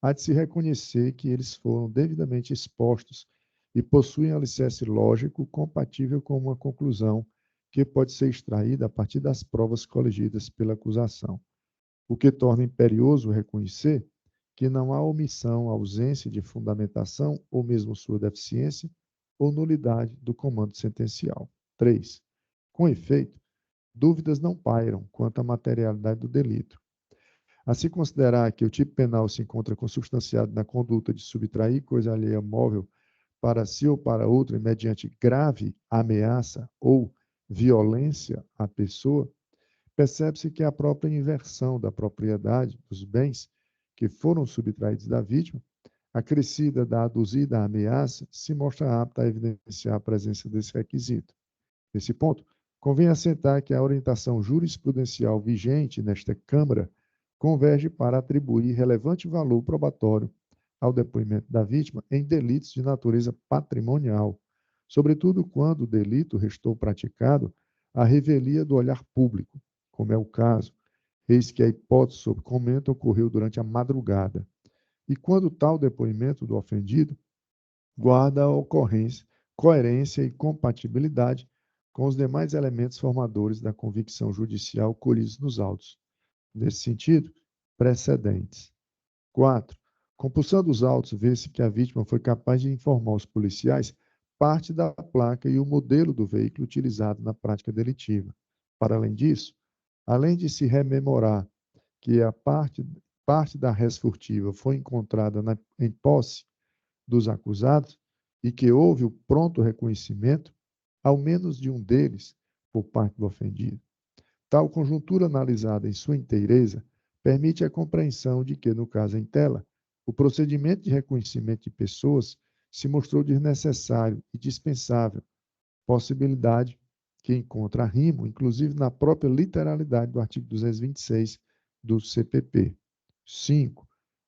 há de se reconhecer que eles foram devidamente expostos e possuem alicerce lógico compatível com uma conclusão que pode ser extraída a partir das provas coligidas pela acusação, o que torna imperioso reconhecer que não há omissão, ausência de fundamentação ou mesmo sua deficiência ou nulidade do comando sentencial. 3. Com efeito, dúvidas não pairam quanto à materialidade do delito. A se considerar que o tipo penal se encontra consubstanciado na conduta de subtrair coisa alheia móvel para si ou para outro mediante grave ameaça ou violência à pessoa, percebe-se que a própria inversão da propriedade dos bens que foram subtraídos da vítima, acrescida da aduzida ameaça, se mostra apta a evidenciar a presença desse requisito. Nesse ponto, convém assentar que a orientação jurisprudencial vigente nesta Câmara converge para atribuir relevante valor probatório ao depoimento da vítima em delitos de natureza patrimonial, sobretudo quando o delito restou praticado à revelia do olhar público, como é o caso, eis que a hipótese sob comento ocorreu durante a madrugada, e quando tal depoimento do ofendido guarda a ocorrência, coerência e compatibilidade com os demais elementos formadores da convicção judicial colhidos nos autos. Nesse sentido, precedentes. 4. Compulsando os autos, vê-se que a vítima foi capaz de informar os policiais parte da placa e o modelo do veículo utilizado na prática delitiva. Para além disso, além de se rememorar que a parte da res furtiva foi encontrada em posse dos acusados e que houve o pronto reconhecimento, ao menos de um deles, por parte do ofendido. Tal conjuntura analisada em sua inteireza permite a compreensão de que, no caso em tela, o procedimento de reconhecimento de pessoas se mostrou desnecessário e dispensável, possibilidade que encontra rimo, inclusive na própria literalidade do artigo 226 do CPP. 5.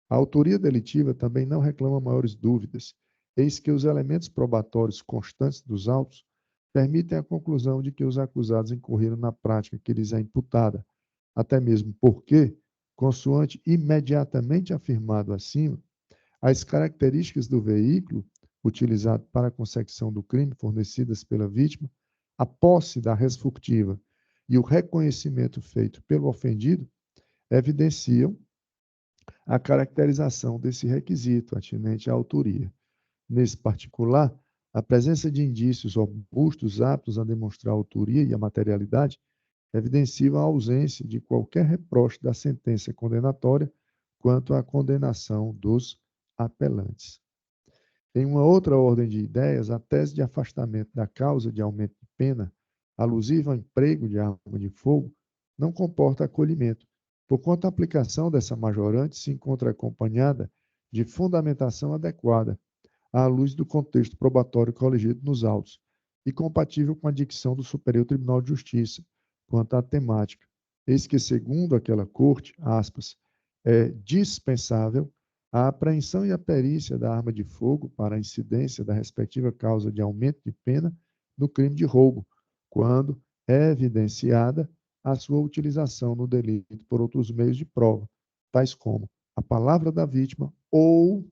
A autoria delitiva também não reclama maiores dúvidas, eis que os elementos probatórios constantes dos autos permitem a conclusão de que os acusados incorreram na prática que lhes é imputada, até mesmo porque, consoante imediatamente afirmado acima, as características do veículo utilizado para a consecução do crime fornecidas pela vítima, a posse da res furtiva e o reconhecimento feito pelo ofendido evidenciam a caracterização desse requisito atinente à autoria. Nesse particular, a presença de indícios robustos aptos a demonstrar a autoria e a materialidade evidenciam a ausência de qualquer reproche da sentença condenatória quanto à condenação dos apelantes. Em uma outra ordem de ideias, a tese de afastamento da causa de aumento de pena, alusiva ao emprego de arma de fogo, não comporta acolhimento, porquanto a aplicação dessa majorante se encontra acompanhada de fundamentação adequada, à luz do contexto probatório coligido nos autos, e compatível com a dicção do Superior Tribunal de Justiça, quanto à temática, eis que, segundo aquela corte, aspas, é dispensável a apreensão e a perícia da arma de fogo para a incidência da respectiva causa de aumento de pena no crime de roubo, quando é evidenciada a sua utilização no delito por outros meios de prova, tais como a palavra da vítima ou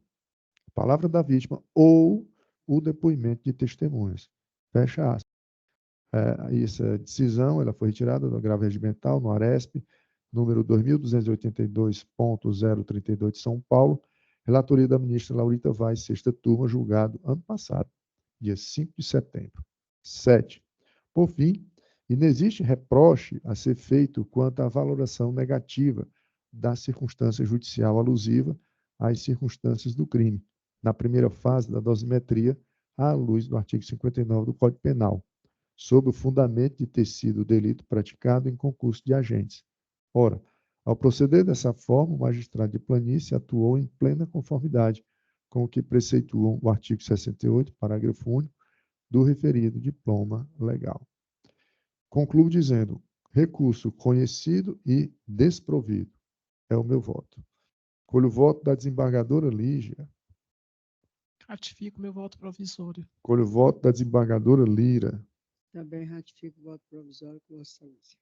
o depoimento de testemunhas. Fecha aspas. Essa decisão ela foi retirada do agravo regimental no ARESP, número 2282.032 de São Paulo, relatoria da ministra Laurita Vaz, sexta turma, julgado ano passado, dia 5 de setembro. 7. Por fim, inexiste reproche a ser feito quanto à valoração negativa da circunstância judicial alusiva às circunstâncias do crime, na primeira fase da dosimetria, à luz do artigo 59 do Código Penal, sob o fundamento de ter sido o delito praticado em concurso de agentes. Ora, ao proceder dessa forma, o magistrado de planície atuou em plena conformidade com o que preceituam o artigo 68, parágrafo único, do referido diploma legal. Concluo dizendo, recurso conhecido e desprovido. É o meu voto. Colho o voto da desembargadora Lígia. Ratifico meu voto provisório. Colho o voto da desembargadora Lira. Também ratifico o voto provisório com Vossa Excelência.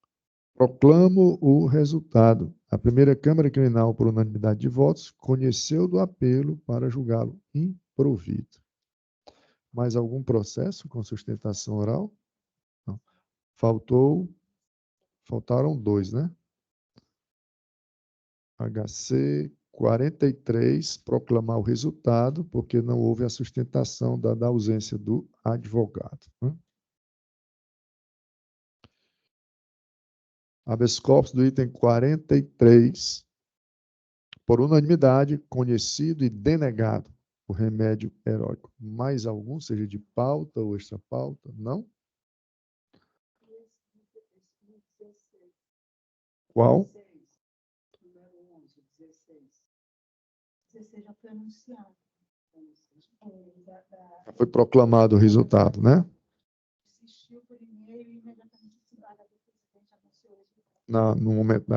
Proclamo o resultado. A primeira Câmara Criminal, por unanimidade de votos, conheceu do apelo para julgá-lo improvido. Mais algum processo com sustentação oral? Não. Faltaram 2, né? HC 43, proclamar o resultado, porque não houve a sustentação da ausência do advogado. Né? Habeas corpus do item 43, por unanimidade, conhecido e denegado o remédio heróico. Mais algum, seja de pauta ou extra pauta? Não? Qual? 16 já foi anunciado. Já foi proclamado o resultado, né? Assistiu por e-mail e imediatamente o desembargador presidente anunciou o resultado. No momento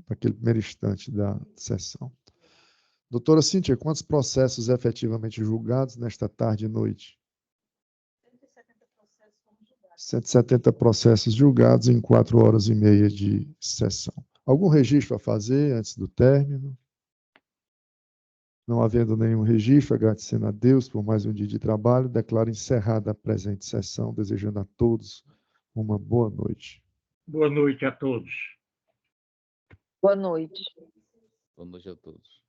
daquele primeiro instante da sessão. Doutora Cíntia, quantos processos efetivamente julgados nesta tarde e noite? 170 processos foram julgados. 170 processos julgados em 4 horas e meia de sessão. Algum registro a fazer antes do término? Não havendo nenhum registro, agradecendo a Deus por mais um dia de trabalho, declaro encerrada a presente sessão, desejando a todos uma boa noite. Boa noite a todos. Boa noite. Boa noite a todos.